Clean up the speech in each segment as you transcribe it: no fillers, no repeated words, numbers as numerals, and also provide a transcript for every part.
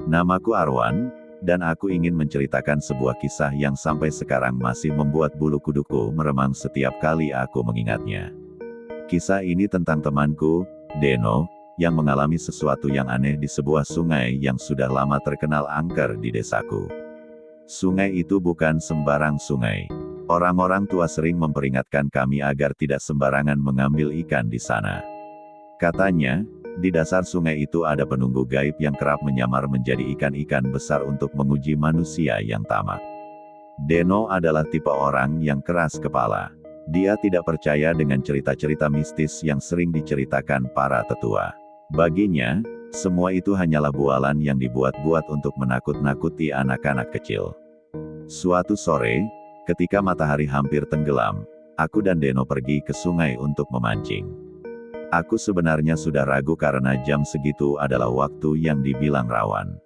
Namaku Arwan, dan aku ingin menceritakan sebuah kisah yang sampai sekarang masih membuat bulu kuduku meremang setiap kali aku mengingatnya. Kisah ini tentang temanku, Deno, yang mengalami sesuatu yang aneh di sebuah sungai yang sudah lama terkenal angker di desaku. Sungai itu bukan sembarang sungai. Orang-orang tua sering memperingatkan kami agar tidak sembarangan mengambil ikan di sana. Katanya, di dasar sungai itu ada penunggu gaib yang kerap menyamar menjadi ikan-ikan besar untuk menguji manusia yang tamak. Deno adalah tipe orang yang keras kepala. Dia tidak percaya dengan cerita-cerita mistis yang sering diceritakan para tetua. Baginya, semua itu hanyalah bualan yang dibuat-buat untuk menakut-nakuti anak-anak kecil. Suatu sore, ketika matahari hampir tenggelam, aku dan Deno pergi ke sungai untuk memancing. Aku sebenarnya sudah ragu karena jam segitu adalah waktu yang dibilang rawan.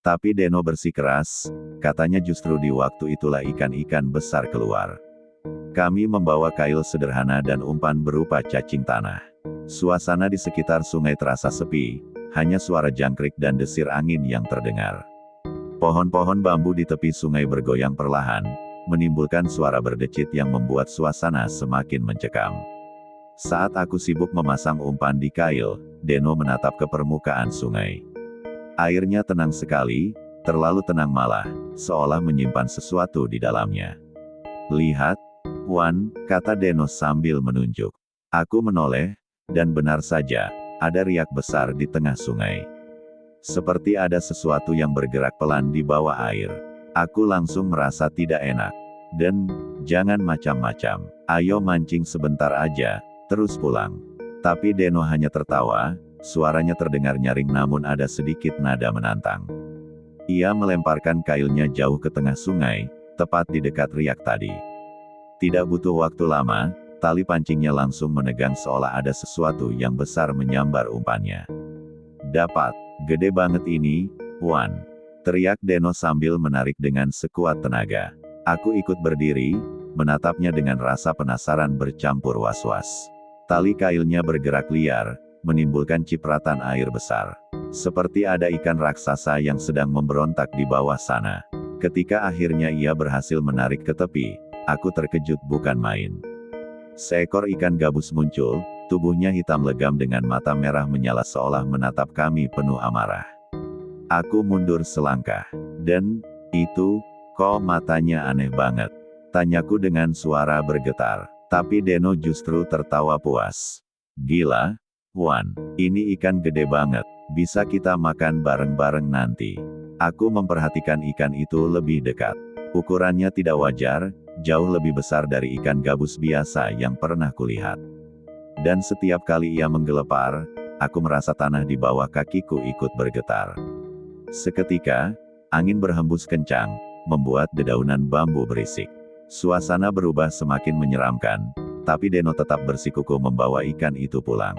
Tapi Deno bersikeras, katanya justru di waktu itulah ikan-ikan besar keluar. Kami membawa kail sederhana dan umpan berupa cacing tanah. Suasana di sekitar sungai terasa sepi, hanya suara jangkrik dan desir angin yang terdengar. Pohon-pohon bambu di tepi sungai bergoyang perlahan, menimbulkan suara berdecit yang membuat suasana semakin mencekam. Saat aku sibuk memasang umpan di kail, Deno menatap ke permukaan sungai. Airnya tenang sekali, terlalu tenang malah, seolah menyimpan sesuatu di dalamnya. "Lihat, Wan," kata Deno sambil menunjuk. Aku menoleh, dan benar saja, ada riak besar di tengah sungai. Seperti ada sesuatu yang bergerak pelan di bawah air. Aku langsung merasa tidak enak. "Dan, jangan macam-macam. Ayo mancing sebentar aja, terus pulang." Tapi Deno hanya tertawa, suaranya terdengar nyaring namun ada sedikit nada menantang. Ia melemparkan kailnya jauh ke tengah sungai, tepat di dekat riak tadi. Tidak butuh waktu lama, tali pancingnya langsung menegang seolah ada sesuatu yang besar menyambar umpannya. "Dapat, gede banget ini, Wan," teriak Deno sambil menarik dengan sekuat tenaga. Aku ikut berdiri, menatapnya dengan rasa penasaran bercampur was-was. Tali kailnya bergerak liar, menimbulkan cipratan air besar. Seperti ada ikan raksasa yang sedang memberontak di bawah sana. Ketika akhirnya ia berhasil menarik ke tepi, aku terkejut bukan main. Seekor ikan gabus muncul, tubuhnya hitam legam dengan mata merah menyala seolah menatap kami penuh amarah. Aku mundur selangkah. "Dan, itu, kok matanya aneh banget?" tanyaku dengan suara bergetar. Tapi Deno justru tertawa puas. "Gila, Wan, ini ikan gede banget, bisa kita makan bareng-bareng nanti." Aku memperhatikan ikan itu lebih dekat. Ukurannya tidak wajar, jauh lebih besar dari ikan gabus biasa yang pernah kulihat. Dan setiap kali ia menggelepar, aku merasa tanah di bawah kakiku ikut bergetar. Seketika, angin berhembus kencang, membuat dedaunan bambu berisik. Suasana berubah semakin menyeramkan, tapi Deno tetap bersikukuh membawa ikan itu pulang.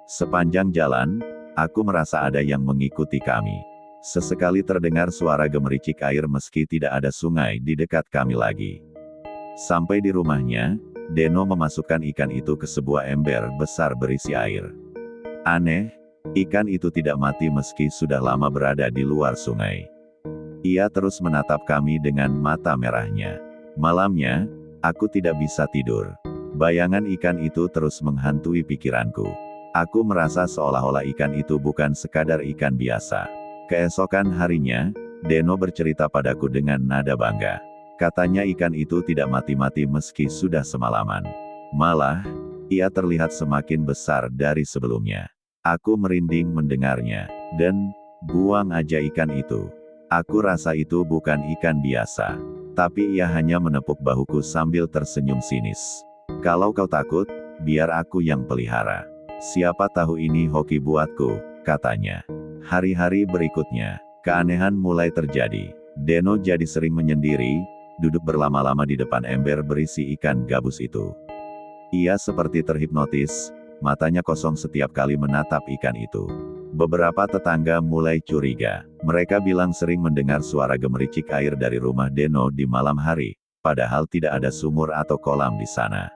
Sepanjang jalan, aku merasa ada yang mengikuti kami. Sesekali terdengar suara gemericik air meski tidak ada sungai di dekat kami lagi. Sampai di rumahnya, Deno memasukkan ikan itu ke sebuah ember besar berisi air. Aneh, ikan itu tidak mati meski sudah lama berada di luar sungai. Ia terus menatap kami dengan mata merahnya. Malamnya, aku tidak bisa tidur. Bayangan ikan itu terus menghantui pikiranku. Aku merasa seolah-olah ikan itu bukan sekadar ikan biasa. Keesokan harinya, Deno bercerita padaku dengan nada bangga. Katanya ikan itu tidak mati-mati meski sudah semalaman. Malah, ia terlihat semakin besar dari sebelumnya. Aku merinding mendengarnya. "Dan, buang aja ikan itu. Aku rasa itu bukan ikan biasa." Tapi ia hanya menepuk bahuku sambil tersenyum sinis. "Kalau kau takut, biar aku yang pelihara. Siapa tahu ini hoki buatku," katanya. Hari-hari berikutnya, keanehan mulai terjadi. Deno jadi sering menyendiri, duduk berlama-lama di depan ember berisi ikan gabus itu. Ia seperti terhipnotis, matanya kosong setiap kali menatap ikan itu. Beberapa tetangga mulai curiga. Mereka bilang sering mendengar suara gemericik air dari rumah Deno di malam hari, padahal tidak ada sumur atau kolam di sana.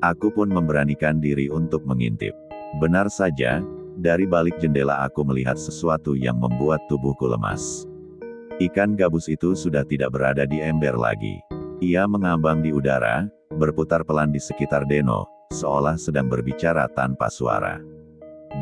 Aku pun memberanikan diri untuk mengintip. Benar saja, Dari balik jendela aku melihat sesuatu yang membuat tubuhku lemas. Ikan gabus itu sudah tidak berada di ember lagi. Ia mengambang di udara, berputar pelan di sekitar Deno, seolah sedang berbicara tanpa suara.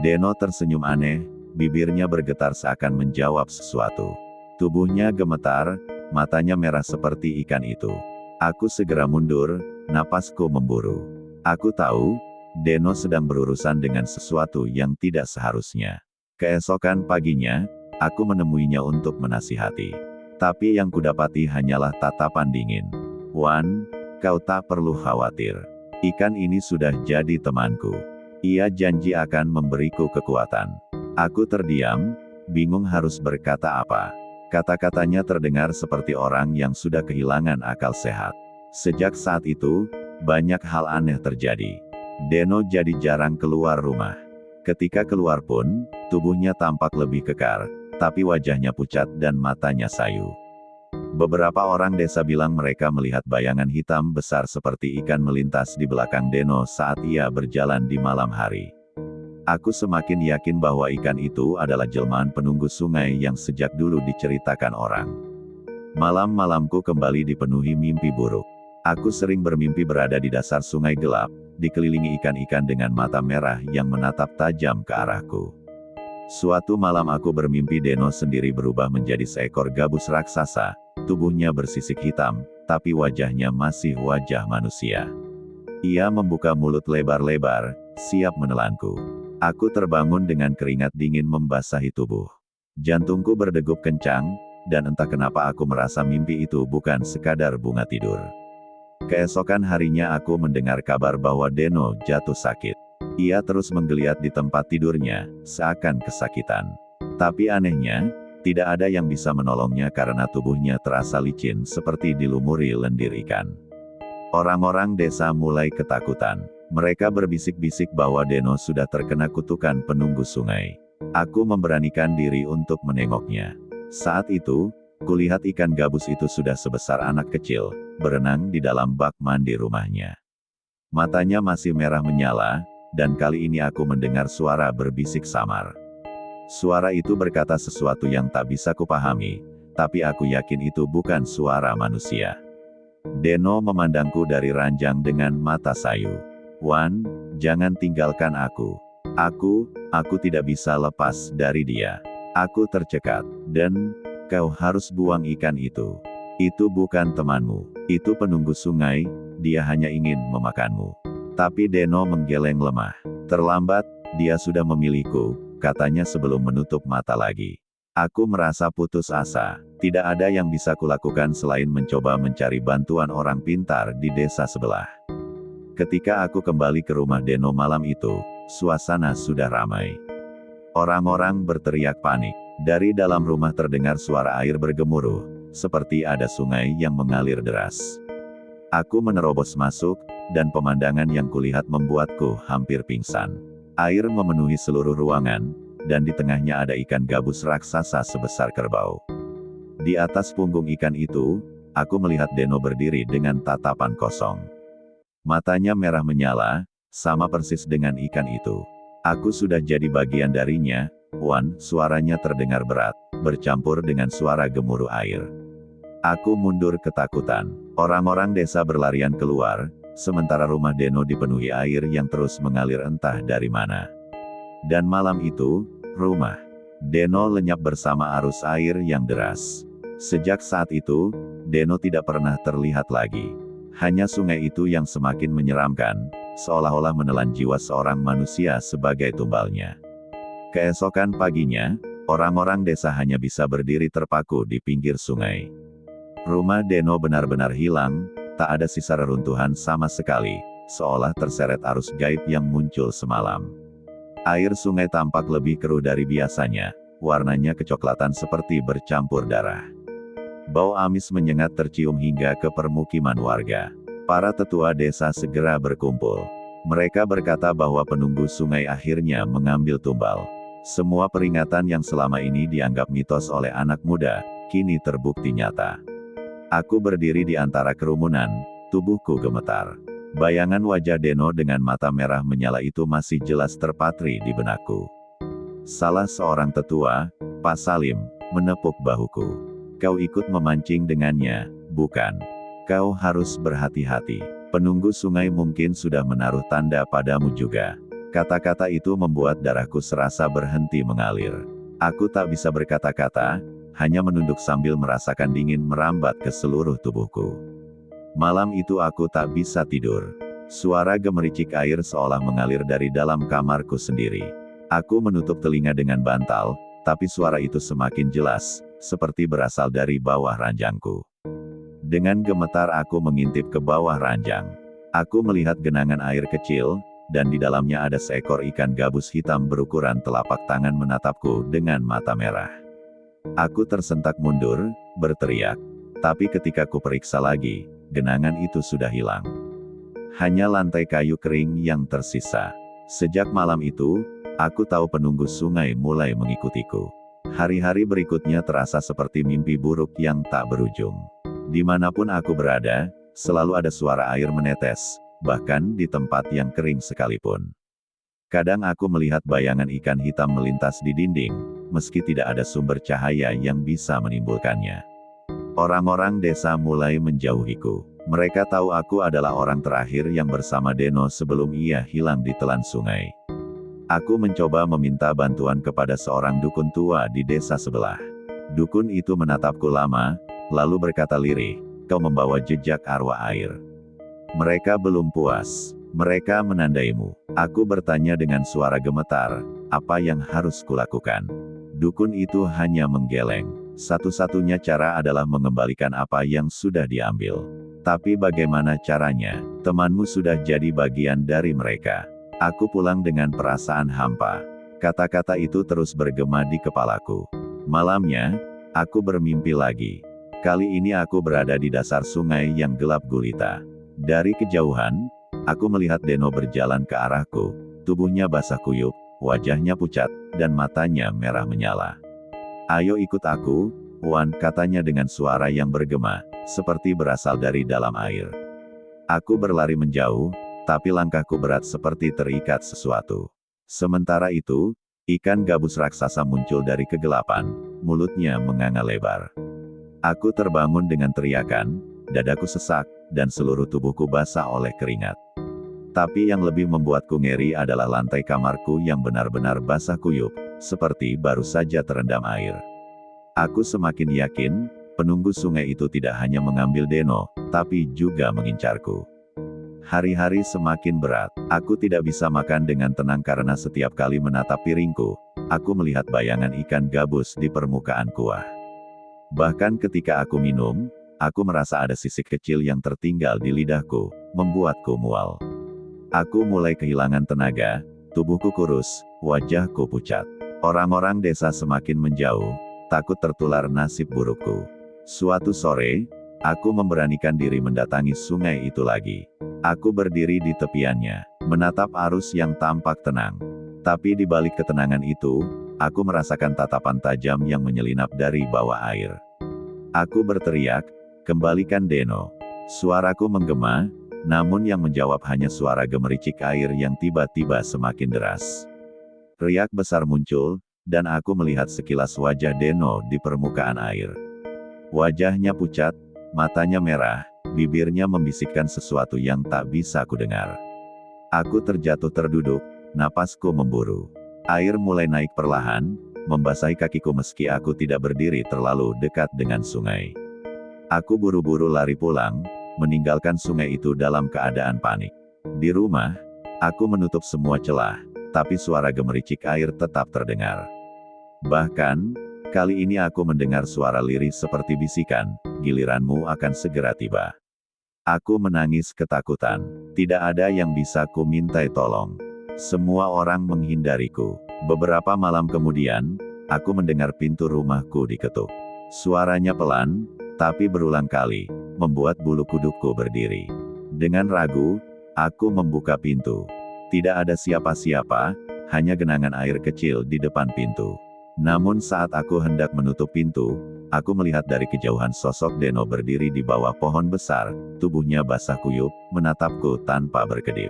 Deno tersenyum aneh, bibirnya bergetar seakan menjawab sesuatu. Tubuhnya gemetar, matanya merah seperti ikan itu. Aku segera mundur, napasku memburu. Aku tahu, Deno sedang berurusan dengan sesuatu yang tidak seharusnya. Keesokan paginya, aku menemuinya untuk menasihati. Tapi yang kudapati hanyalah tatapan dingin. "Wan, kau tak perlu khawatir. Ikan ini sudah jadi temanku. Ia janji akan memberiku kekuatan." Aku terdiam, bingung harus berkata apa. Kata-katanya terdengar seperti orang yang sudah kehilangan akal sehat. Sejak saat itu, banyak hal aneh terjadi. Deno jadi jarang keluar rumah. Ketika keluar pun, tubuhnya tampak lebih kekar, tapi wajahnya pucat dan matanya sayu. Beberapa orang desa bilang mereka melihat bayangan hitam besar seperti ikan melintas di belakang Deno saat ia berjalan di malam hari. Aku semakin yakin bahwa ikan itu adalah jelmaan penunggu sungai yang sejak dulu diceritakan orang. Malam-malamku kembali dipenuhi mimpi buruk. Aku sering bermimpi berada di dasar sungai gelap, dikelilingi ikan-ikan dengan mata merah yang menatap tajam ke arahku. Suatu malam aku bermimpi Deno sendiri berubah menjadi seekor gabus raksasa, tubuhnya bersisik hitam, tapi wajahnya masih wajah manusia. Ia membuka mulut lebar-lebar, siap menelanku. Aku terbangun dengan keringat dingin membasahi tubuh. Jantungku berdegup kencang, dan entah kenapa aku merasa mimpi itu bukan sekadar bunga tidur. Keesokan harinya aku mendengar kabar bahwa Deno jatuh sakit. Ia terus menggeliat di tempat tidurnya, seakan kesakitan. Tapi anehnya, tidak ada yang bisa menolongnya karena tubuhnya terasa licin seperti dilumuri lendir ikan. Orang-orang desa mulai ketakutan. Mereka berbisik-bisik bahwa Deno sudah terkena kutukan penunggu sungai. Aku memberanikan diri untuk menengoknya. Saat itu, kulihat ikan gabus itu sudah sebesar anak kecil, berenang di dalam bak mandi rumahnya. Matanya masih merah menyala, dan kali ini aku mendengar suara berbisik samar. Suara itu berkata sesuatu yang tak bisa kupahami, tapi aku yakin itu bukan suara manusia. Deno memandangku dari ranjang dengan mata sayu. "Wan, jangan tinggalkan aku. Aku tidak bisa lepas dari dia. Aku tercekat, dan kau harus buang ikan itu. Itu bukan temanmu, itu penunggu sungai, dia hanya ingin memakanmu." Tapi Deno menggeleng lemah. "Terlambat, dia sudah memilihku," katanya sebelum menutup mata lagi. Aku merasa putus asa. Tidak ada yang bisa kulakukan selain mencoba mencari bantuan orang pintar di desa sebelah. Ketika aku kembali ke rumah Deno malam itu, suasana sudah ramai. Orang-orang berteriak panik. Dari dalam rumah terdengar suara air bergemuruh, seperti ada sungai yang mengalir deras. Aku menerobos masuk, dan pemandangan yang kulihat membuatku hampir pingsan. Air memenuhi seluruh ruangan, dan di tengahnya ada ikan gabus raksasa sebesar kerbau. Di atas punggung ikan itu, aku melihat Deno berdiri dengan tatapan kosong. Matanya merah menyala, sama persis dengan ikan itu. Aku sudah jadi bagian darinya, Wan, suaranya terdengar berat, bercampur dengan suara gemuruh air. Aku mundur ketakutan. Orang-orang desa berlarian keluar, sementara rumah Deno dipenuhi air yang terus mengalir entah dari mana. Dan malam itu, rumah Deno lenyap bersama arus air yang deras. Sejak saat itu, Deno tidak pernah terlihat lagi. Hanya sungai itu yang semakin menyeramkan, seolah-olah menelan jiwa seorang manusia sebagai tumbalnya. Keesokan paginya, orang-orang desa hanya bisa berdiri terpaku di pinggir sungai. Rumah Deno benar-benar hilang, tak ada sisa reruntuhan sama sekali, seolah terseret arus gaib yang muncul semalam. Air sungai tampak lebih keruh dari biasanya, warnanya kecoklatan seperti bercampur darah. Bau amis menyengat tercium hingga ke permukiman warga. Para tetua desa segera berkumpul. Mereka berkata bahwa penunggu sungai akhirnya mengambil tumbal. Semua peringatan yang selama ini dianggap mitos oleh anak muda, kini terbukti nyata. Aku berdiri di antara kerumunan, tubuhku gemetar. Bayangan wajah Deno dengan mata merah menyala itu masih jelas terpatri di benakku. Salah seorang tetua, Pak Salim, menepuk bahuku. Kau ikut memancing dengannya, bukan? Kau harus berhati-hati. Penunggu sungai mungkin sudah menaruh tanda padamu juga. Kata-kata itu membuat darahku serasa berhenti mengalir. Aku tak bisa berkata-kata, hanya menunduk sambil merasakan dingin merambat ke seluruh tubuhku. Malam itu aku tak bisa tidur. Suara gemericik air seolah mengalir dari dalam kamarku sendiri. Aku menutup telinga dengan bantal, tapi suara itu semakin jelas, seperti berasal dari bawah ranjangku. Dengan gemetar aku mengintip ke bawah ranjang. Aku melihat genangan air kecil, dan di dalamnya ada seekor ikan gabus hitam berukuran telapak tangan menatapku dengan mata merah. Aku tersentak mundur, berteriak. Tapi ketika ku periksa lagi, genangan itu sudah hilang. Hanya lantai kayu kering yang tersisa. Sejak malam itu, aku tahu penunggu sungai mulai mengikutiku. Hari-hari berikutnya terasa seperti mimpi buruk yang tak berujung. Dimanapun aku berada, selalu ada suara air menetes, bahkan di tempat yang kering sekalipun. Kadang aku melihat bayangan ikan hitam melintas di dinding, meski tidak ada sumber cahaya yang bisa menimbulkannya. Orang-orang desa mulai menjauhiku. Mereka tahu aku adalah orang terakhir yang bersama Deno sebelum ia hilang di telan sungai. Aku mencoba meminta bantuan kepada seorang dukun tua di desa sebelah. Dukun itu menatapku lama, lalu berkata lirih, "Kau membawa jejak arwah air." Mereka belum puas. Mereka menandaimu. Aku bertanya dengan suara gemetar, apa yang harus kulakukan? Dukun itu hanya menggeleng. Satu-satunya cara adalah mengembalikan apa yang sudah diambil. Tapi bagaimana caranya? Temanmu sudah jadi bagian dari mereka. Aku pulang dengan perasaan hampa. Kata-kata itu terus bergema di kepalaku. Malamnya, aku bermimpi lagi. Kali ini aku berada di dasar sungai yang gelap gulita. Dari kejauhan, aku melihat Deno berjalan ke arahku. Tubuhnya basah kuyup, wajahnya pucat, dan matanya merah menyala. "Ayo ikut aku, Wan," katanya dengan suara yang bergema, seperti berasal dari dalam air. Aku berlari menjauh, tapi langkahku berat seperti terikat sesuatu. Sementara itu, ikan gabus raksasa muncul dari kegelapan, mulutnya menganga lebar. Aku terbangun dengan teriakan, dadaku sesak, dan seluruh tubuhku basah oleh keringat. Tapi yang lebih membuatku ngeri adalah lantai kamarku yang benar-benar basah kuyup, seperti baru saja terendam air. Aku semakin yakin, penunggu sungai itu tidak hanya mengambil Deno, tapi juga mengincarku. Hari-hari semakin berat. Aku tidak bisa makan dengan tenang karena setiap kali menatap piringku, aku melihat bayangan ikan gabus di permukaan kuah. Bahkan ketika aku minum, aku merasa ada sisik kecil yang tertinggal di lidahku, membuatku mual. Aku mulai kehilangan tenaga, tubuhku kurus, wajahku pucat. Orang-orang desa semakin menjauh, takut tertular nasib burukku. Suatu sore, aku memberanikan diri mendatangi sungai itu lagi. Aku berdiri di tepiannya, menatap arus yang tampak tenang. Tapi di balik ketenangan itu, aku merasakan tatapan tajam yang menyelinap dari bawah air. Aku berteriak, "Kembalikan Deno." Suaraku menggema, namun yang menjawab hanya suara gemericik air yang tiba-tiba semakin deras. Riak besar muncul, dan aku melihat sekilas wajah Deno di permukaan air. Wajahnya pucat, matanya merah, bibirnya membisikkan sesuatu yang tak bisa kudengar. Aku terjatuh terduduk, napasku memburu. Air mulai naik perlahan, membasahi kakiku meski aku tidak berdiri terlalu dekat dengan sungai. Aku buru-buru lari pulang, meninggalkan sungai itu dalam keadaan panik. Di rumah, aku menutup semua celah, tapi suara gemericik air tetap terdengar. Bahkan, kali ini aku mendengar suara lirih seperti bisikan, "Giliranmu akan segera tiba." Aku menangis ketakutan. Tidak ada yang bisa ku mintai tolong. Semua orang menghindariku. Beberapa malam kemudian, aku mendengar pintu rumahku diketuk. Suaranya pelan, tapi berulang kali, membuat bulu kudukku berdiri. Dengan ragu, aku membuka pintu. Tidak ada siapa-siapa, hanya genangan air kecil di depan pintu. Namun saat aku hendak menutup pintu, aku melihat dari kejauhan sosok Deno berdiri di bawah pohon besar, tubuhnya basah kuyup, menatapku tanpa berkedip.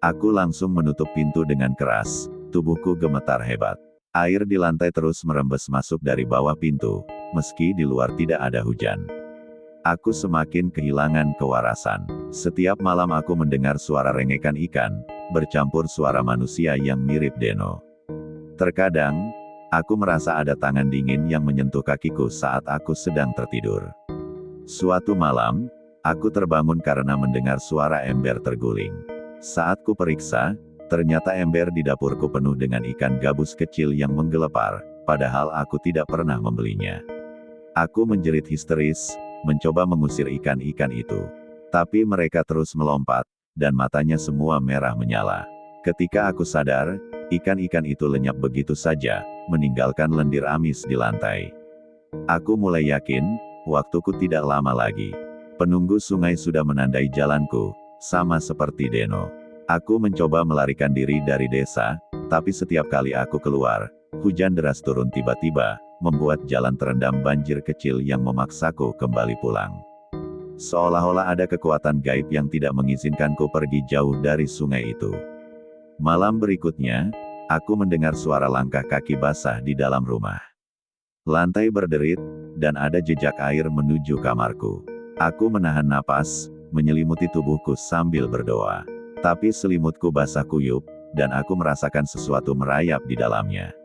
Aku langsung menutup pintu dengan keras, tubuhku gemetar hebat. Air di lantai terus merembes masuk dari bawah pintu, meski di luar tidak ada hujan. Aku semakin kehilangan kewarasan. Setiap malam aku mendengar suara rengekan ikan, bercampur suara manusia yang mirip Deno. Terkadang, aku merasa ada tangan dingin yang menyentuh kakiku saat aku sedang tertidur. Suatu malam, aku terbangun karena mendengar suara ember terguling. Saat ku periksa, ternyata ember di dapurku penuh dengan ikan gabus kecil yang menggelepar, padahal aku tidak pernah membelinya. Aku menjerit histeris, mencoba mengusir ikan-ikan itu. Tapi mereka terus melompat, dan matanya semua merah menyala. Ketika aku sadar, ikan-ikan itu lenyap begitu saja, meninggalkan lendir amis di lantai. Aku mulai yakin, waktuku tidak lama lagi. Penunggu sungai sudah menandai jalanku, sama seperti Deno. Aku mencoba melarikan diri dari desa, tapi setiap kali aku keluar, hujan deras turun tiba-tiba, membuat jalan terendam banjir kecil yang memaksaku kembali pulang. Seolah-olah ada kekuatan gaib yang tidak mengizinkanku pergi jauh dari sungai itu. Malam berikutnya, aku mendengar suara langkah kaki basah di dalam rumah. Lantai berderit, dan ada jejak air menuju kamarku. Aku menahan napas, menyelimuti tubuhku sambil berdoa. Tapi selimutku basah kuyup, dan aku merasakan sesuatu merayap di dalamnya.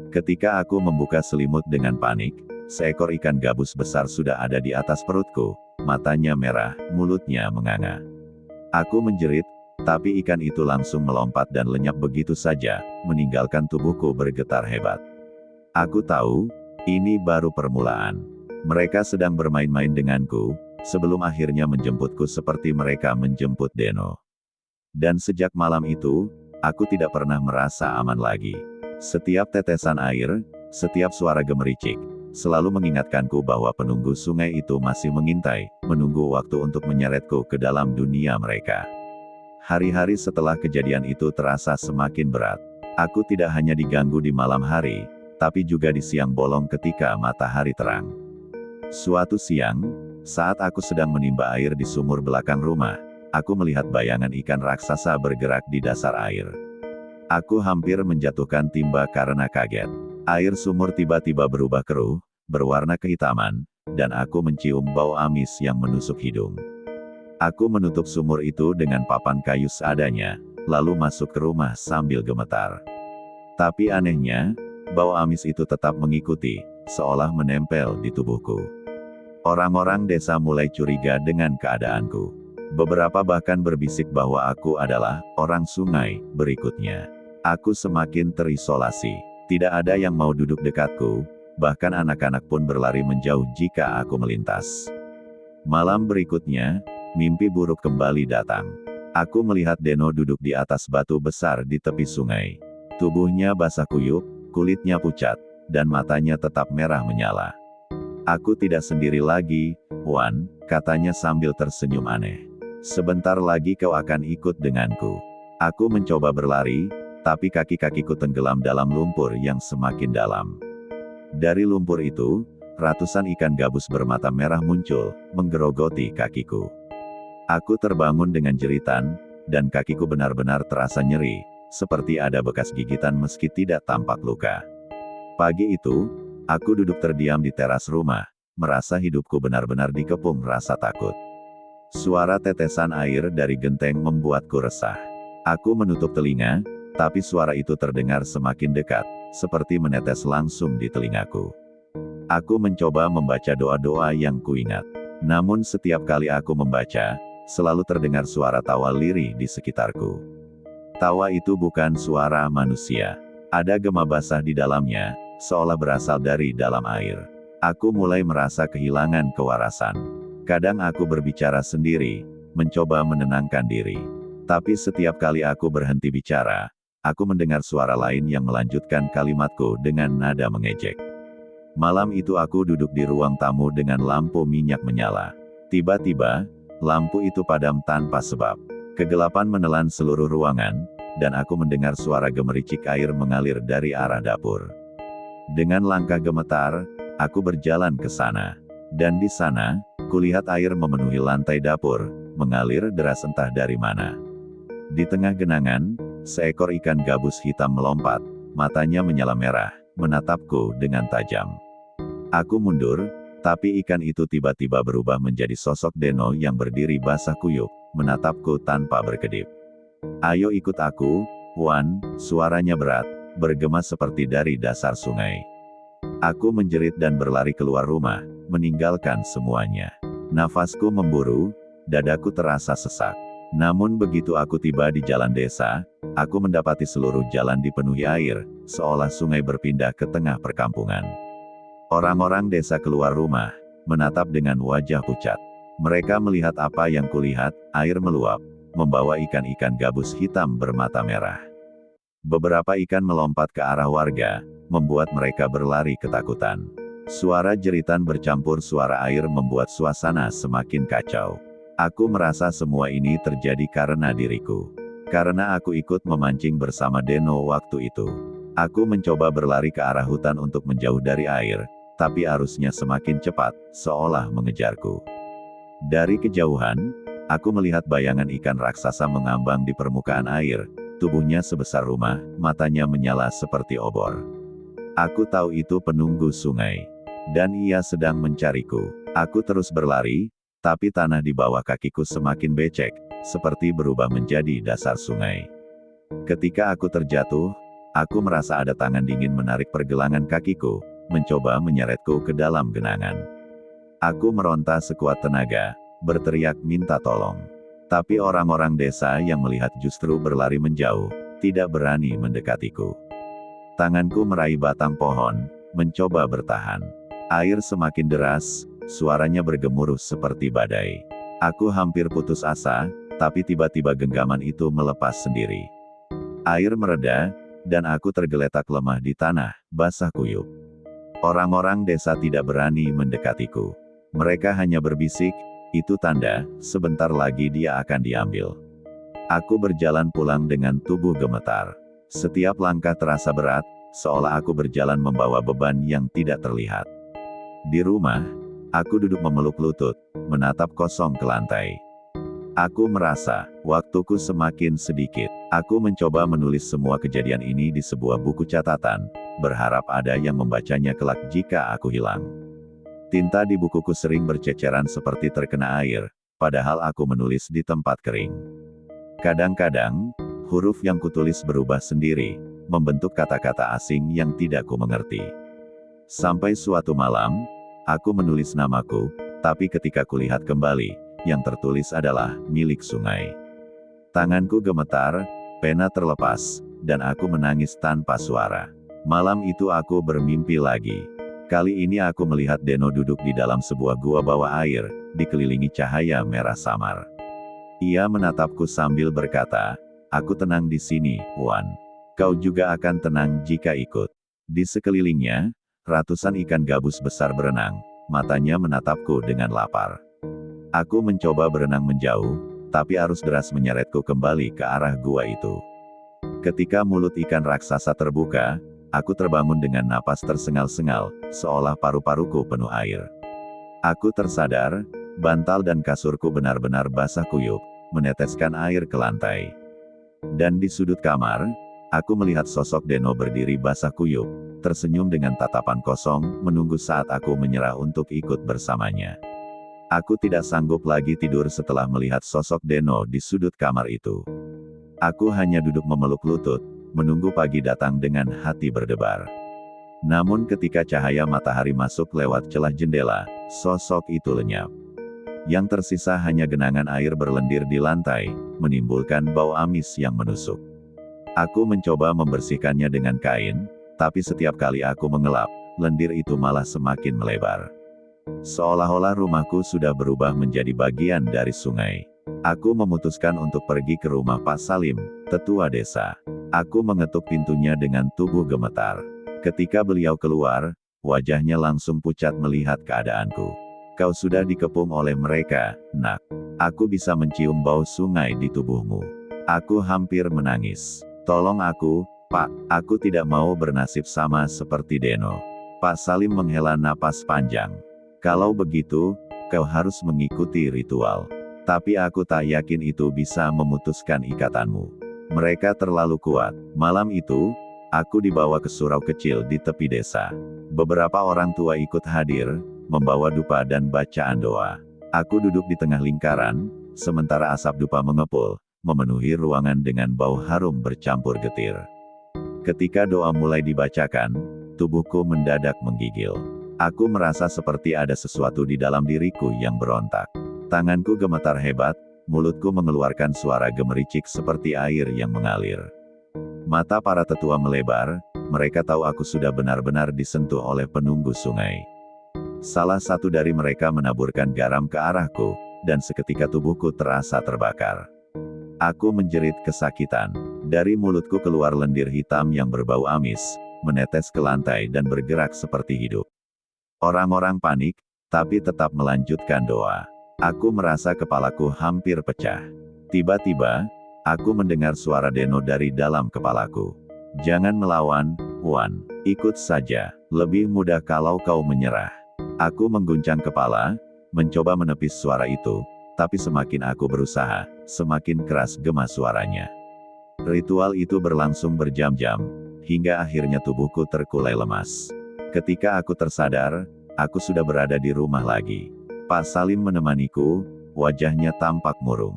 Ketika aku membuka selimut dengan panik, seekor ikan gabus besar sudah ada di atas perutku, matanya merah, mulutnya menganga. Aku menjerit, tapi ikan itu langsung melompat dan lenyap begitu saja, meninggalkan tubuhku bergetar hebat. Aku tahu, ini baru permulaan. Mereka sedang bermain-main denganku, sebelum akhirnya menjemputku seperti mereka menjemput Deno. Dan sejak malam itu, aku tidak pernah merasa aman lagi. Setiap tetesan air, setiap suara gemericik, selalu mengingatkanku bahwa penunggu sungai itu masih mengintai, menunggu waktu untuk menyeretku ke dalam dunia mereka. Hari-hari setelah kejadian itu terasa semakin berat. Aku tidak hanya diganggu di malam hari, tapi juga di siang bolong ketika matahari terang. Suatu siang, saat aku sedang menimba air di sumur belakang rumah, aku melihat bayangan ikan raksasa bergerak di dasar air. Aku hampir menjatuhkan timba karena kaget. Air sumur tiba-tiba berubah keruh, berwarna kehitaman, dan aku mencium bau amis yang menusuk hidung. Aku menutup sumur itu dengan papan kayu seadanya, lalu masuk ke rumah sambil gemetar. Tapi anehnya, bau amis itu tetap mengikuti, seolah menempel di tubuhku. Orang-orang desa mulai curiga dengan keadaanku. Beberapa bahkan berbisik bahwa aku adalah orang sungai berikutnya. Aku semakin terisolasi. Tidak ada yang mau duduk dekatku, bahkan anak-anak pun berlari menjauh jika aku melintas. Malam berikutnya, mimpi buruk kembali datang. Aku melihat Deno duduk di atas batu besar di tepi sungai. Tubuhnya basah kuyup, kulitnya pucat, dan matanya tetap merah menyala. Aku tidak sendiri lagi, Wan, katanya sambil tersenyum aneh. Sebentar lagi kau akan ikut denganku. Aku mencoba berlari, tapi kaki-kakiku tenggelam dalam lumpur yang semakin dalam. Dari lumpur itu, ratusan ikan gabus bermata merah muncul, menggerogoti kakiku. Aku terbangun dengan jeritan, dan kakiku benar-benar terasa nyeri, seperti ada bekas gigitan meski tidak tampak luka. Pagi itu, aku duduk terdiam di teras rumah, merasa hidupku benar-benar dikepung rasa takut. Suara tetesan air dari genteng membuatku resah. Aku menutup telinga, tapi suara itu terdengar semakin dekat, seperti menetes langsung di telingaku. Aku mencoba membaca doa-doa yang kuingat. Namun setiap kali aku membaca, selalu terdengar suara tawa lirih di sekitarku. Tawa itu bukan suara manusia. Ada gema basah di dalamnya, seolah berasal dari dalam air. Aku mulai merasa kehilangan kewarasan. Kadang aku berbicara sendiri, mencoba menenangkan diri. Tapi setiap kali aku berhenti bicara, aku mendengar suara lain yang melanjutkan kalimatku dengan nada mengejek. Malam itu aku duduk di ruang tamu dengan lampu minyak menyala. Tiba-tiba, lampu itu padam tanpa sebab. Kegelapan menelan seluruh ruangan, dan aku mendengar suara gemericik air mengalir dari arah dapur. Dengan langkah gemetar, aku berjalan ke sana. Dan di sana, kulihat air memenuhi lantai dapur, mengalir deras entah dari mana. Di tengah genangan, seekor ikan gabus hitam melompat, matanya menyala merah, menatapku dengan tajam. Aku mundur, tapi ikan itu tiba-tiba berubah menjadi sosok Deno yang berdiri basah kuyup, menatapku tanpa berkedip. "Ayo ikut aku, Wan," suaranya berat, bergema seperti dari dasar sungai. Aku menjerit dan berlari keluar rumah, meninggalkan semuanya. Nafasku memburu, dadaku terasa sesak. Namun begitu aku tiba di jalan desa, aku mendapati seluruh jalan dipenuhi air, seolah sungai berpindah ke tengah perkampungan. Orang-orang desa keluar rumah, menatap dengan wajah pucat. Mereka melihat apa yang kulihat, air meluap, membawa ikan-ikan gabus hitam bermata merah. Beberapa ikan melompat ke arah warga, membuat mereka berlari ketakutan. Suara jeritan bercampur suara air membuat suasana semakin kacau. Aku merasa semua ini terjadi karena diriku. Karena aku ikut memancing bersama Deno waktu itu. Aku mencoba berlari ke arah hutan untuk menjauh dari air, tapi arusnya semakin cepat, seolah mengejarku. Dari kejauhan, aku melihat bayangan ikan raksasa mengambang di permukaan air, tubuhnya sebesar rumah, matanya menyala seperti obor. Aku tahu itu penunggu sungai. Dan ia sedang mencariku. Aku terus berlari, tapi tanah di bawah kakiku semakin becek, seperti berubah menjadi dasar sungai. Ketika aku terjatuh, aku merasa ada tangan dingin menarik pergelangan kakiku, mencoba menyeretku ke dalam genangan. Aku meronta sekuat tenaga, berteriak minta tolong. Tapi orang-orang desa yang melihat justru berlari menjauh, tidak berani mendekatiku. Tanganku meraih batang pohon, mencoba bertahan. Air semakin deras, suaranya bergemuruh seperti badai. Aku hampir putus asa, tapi tiba-tiba genggaman itu melepas sendiri. Air mereda, dan aku tergeletak lemah di tanah, basah kuyup. Orang-orang desa tidak berani mendekatiku. Mereka hanya berbisik, "Itu tanda, sebentar lagi dia akan diambil." Aku berjalan pulang dengan tubuh gemetar. Setiap langkah terasa berat, seolah aku berjalan membawa beban yang tidak terlihat. Di rumah, aku duduk memeluk lutut, menatap kosong ke lantai. Aku merasa, waktuku semakin sedikit. Aku mencoba menulis semua kejadian ini di sebuah buku catatan, berharap ada yang membacanya kelak jika aku hilang. Tinta di bukuku sering berceceran seperti terkena air, padahal aku menulis di tempat kering. Kadang-kadang, huruf yang kutulis berubah sendiri, membentuk kata-kata asing yang tidak ku mengerti. Sampai suatu malam, aku menulis namaku, tapi ketika kulihat kembali, yang tertulis adalah milik sungai. Tanganku gemetar, pena terlepas, dan aku menangis tanpa suara. Malam itu aku bermimpi lagi. Kali ini aku melihat Deno duduk di dalam sebuah gua bawah air, dikelilingi cahaya merah samar. Ia menatapku sambil berkata, "Aku tenang di sini, Wan. Kau juga akan tenang jika ikut." Di sekelilingnya, ratusan ikan gabus besar berenang, matanya menatapku dengan lapar. Aku mencoba berenang menjauh, tapi arus deras menyeretku kembali ke arah gua itu. Ketika mulut ikan raksasa terbuka, aku terbangun dengan napas tersengal-sengal, seolah paru-paruku penuh air. Aku tersadar, bantal dan kasurku benar-benar basah kuyup, meneteskan air ke lantai. Dan di sudut kamar, aku melihat sosok Deno berdiri basah kuyup, tersenyum dengan tatapan kosong, menunggu saat aku menyerah untuk ikut bersamanya. Aku tidak sanggup lagi tidur setelah melihat sosok Deno di sudut kamar itu. Aku hanya duduk memeluk lutut, menunggu pagi datang dengan hati berdebar. Namun ketika cahaya matahari masuk lewat celah jendela, sosok itu lenyap. Yang tersisa hanya genangan air berlendir di lantai, menimbulkan bau amis yang menusuk. Aku mencoba membersihkannya dengan kain, tapi setiap kali aku mengelap, lendir itu malah semakin melebar. Seolah-olah rumahku sudah berubah menjadi bagian dari sungai. Aku memutuskan untuk pergi ke rumah Pak Salim, tetua desa. Aku mengetuk pintunya dengan tubuh gemetar. Ketika beliau keluar, wajahnya langsung pucat melihat keadaanku. "Kau sudah dikepung oleh mereka, Nak. Aku bisa mencium bau sungai di tubuhmu." Aku hampir menangis. "Tolong aku, Pak, aku tidak mau bernasib sama seperti Deno." Pak Salim menghela napas panjang. "Kalau begitu, kau harus mengikuti ritual. Tapi aku tak yakin itu bisa memutuskan ikatanmu. Mereka terlalu kuat." Malam itu, Aku dibawa ke surau kecil di tepi desa. Beberapa orang tua ikut hadir, membawa dupa dan bacaan doa. Aku duduk di tengah lingkaran, sementara asap dupa mengepul, memenuhi ruangan dengan bau harum bercampur getir. Ketika doa mulai dibacakan, tubuhku mendadak menggigil. Aku merasa seperti ada sesuatu di dalam diriku yang berontak. Tanganku gemetar hebat, mulutku mengeluarkan suara gemericik seperti air yang mengalir. Mata para tetua melebar, mereka tahu aku sudah benar-benar disentuh oleh penunggu sungai. Salah satu dari mereka menaburkan garam ke arahku, dan seketika tubuhku terasa terbakar. Aku menjerit kesakitan. Dari mulutku keluar lendir hitam yang berbau amis, menetes ke lantai dan bergerak seperti hidup. Orang-orang panik, tapi tetap melanjutkan doa. Aku merasa kepalaku hampir pecah. Tiba-tiba, aku mendengar suara Deno dari dalam kepalaku. Jangan melawan, Wan. Ikut saja. Lebih mudah kalau kau menyerah. Aku mengguncang kepala, mencoba menepis suara itu, tapi semakin aku berusaha, semakin keras gema suaranya. Ritual itu berlangsung berjam-jam, hingga akhirnya tubuhku terkulai lemas. Ketika aku tersadar, aku sudah berada di rumah lagi. Pak Salim menemaniku, wajahnya tampak murung.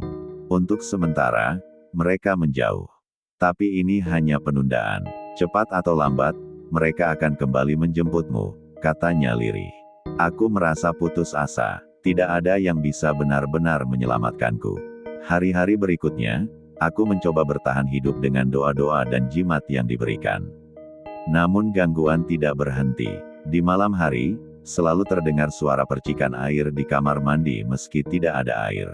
Untuk sementara, mereka menjauh. Tapi ini hanya penundaan. Cepat atau lambat, mereka akan kembali menjemputmu, katanya lirih. Aku merasa putus asa. Tidak ada yang bisa benar-benar menyelamatkanku. Hari-hari berikutnya, aku mencoba bertahan hidup dengan doa-doa dan jimat yang diberikan. Namun gangguan tidak berhenti. Di malam hari, selalu terdengar suara percikan air di kamar mandi meski tidak ada air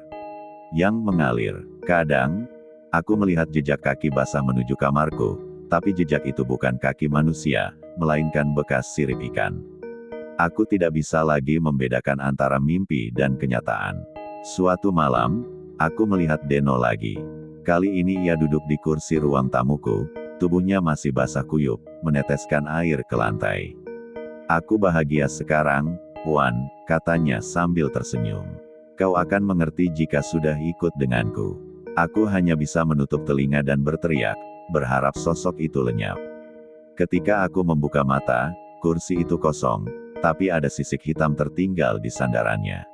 yang mengalir. Kadang, aku melihat jejak kaki basah menuju kamarku, tapi jejak itu bukan kaki manusia, melainkan bekas sirip ikan. Aku tidak bisa lagi membedakan antara mimpi dan kenyataan. Suatu malam, aku melihat Deno lagi. Kali ini ia duduk di kursi ruang tamuku, tubuhnya masih basah kuyup, meneteskan air ke lantai. Aku bahagia sekarang, Wan, katanya sambil tersenyum. Kau akan mengerti jika sudah ikut denganku. Aku hanya bisa menutup telinga dan berteriak, berharap sosok itu lenyap. Ketika aku membuka mata, kursi itu kosong, tapi ada sisik hitam tertinggal di sandarannya.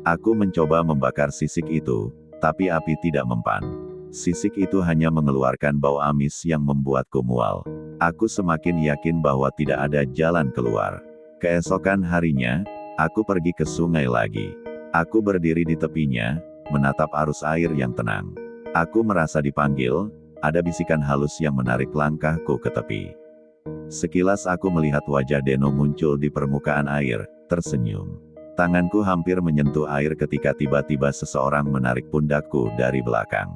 Aku mencoba membakar sisik itu, tapi api tidak mempan. Sisik itu hanya mengeluarkan bau amis yang membuatku mual. Aku semakin yakin bahwa tidak ada jalan keluar. Keesokan harinya, aku pergi ke sungai lagi. Aku berdiri di tepinya, menatap arus air yang tenang. Aku merasa dipanggil, ada bisikan halus yang menarik langkahku ke tepi. Sekilas aku melihat wajah Deno muncul di permukaan air, tersenyum. Tanganku hampir menyentuh air ketika tiba-tiba seseorang menarik pundakku dari belakang.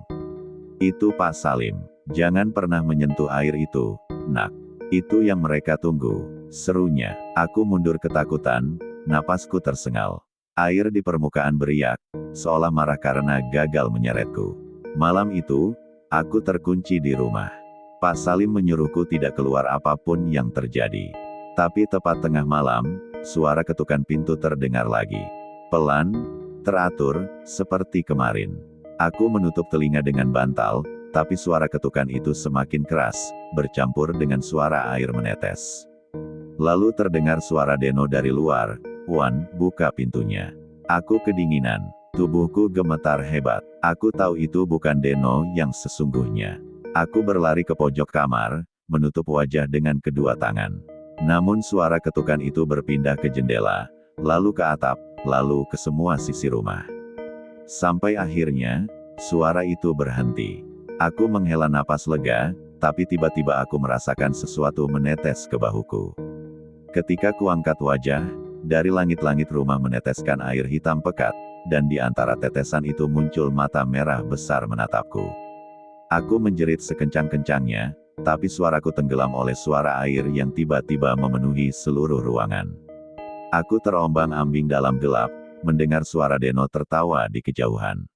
Itu Pak Salim. Jangan pernah menyentuh air itu, nak. Itu yang mereka tunggu, serunya. Aku mundur ketakutan, napasku tersengal. Air di permukaan beriak, seolah marah karena gagal menyeretku. Malam itu, aku terkunci di rumah. Pak Salim menyuruhku tidak keluar apapun yang terjadi. Tapi tepat tengah malam, suara ketukan pintu terdengar lagi. Pelan, teratur, seperti kemarin. Aku menutup telinga dengan bantal, tapi suara ketukan itu semakin keras, bercampur dengan suara air menetes. Lalu terdengar suara Deno dari luar, Wan, buka pintunya. Aku kedinginan. Tubuhku gemetar hebat. Aku tahu itu bukan Deno yang sesungguhnya. Aku berlari ke pojok kamar, menutup wajah dengan kedua tangan. Namun suara ketukan itu berpindah ke jendela, lalu ke atap, lalu ke semua sisi rumah. Sampai akhirnya, suara itu berhenti. Aku menghela napas lega, tapi tiba-tiba aku merasakan sesuatu menetes ke bahuku. Ketika kuangkat wajah, dari langit-langit rumah meneteskan air hitam pekat, dan di antara tetesan itu muncul mata merah besar menatapku. Aku menjerit sekencang-kencangnya, tapi suaraku tenggelam oleh suara air yang tiba-tiba memenuhi seluruh ruangan. Aku terombang-ambing dalam gelap, mendengar suara Deno tertawa di kejauhan.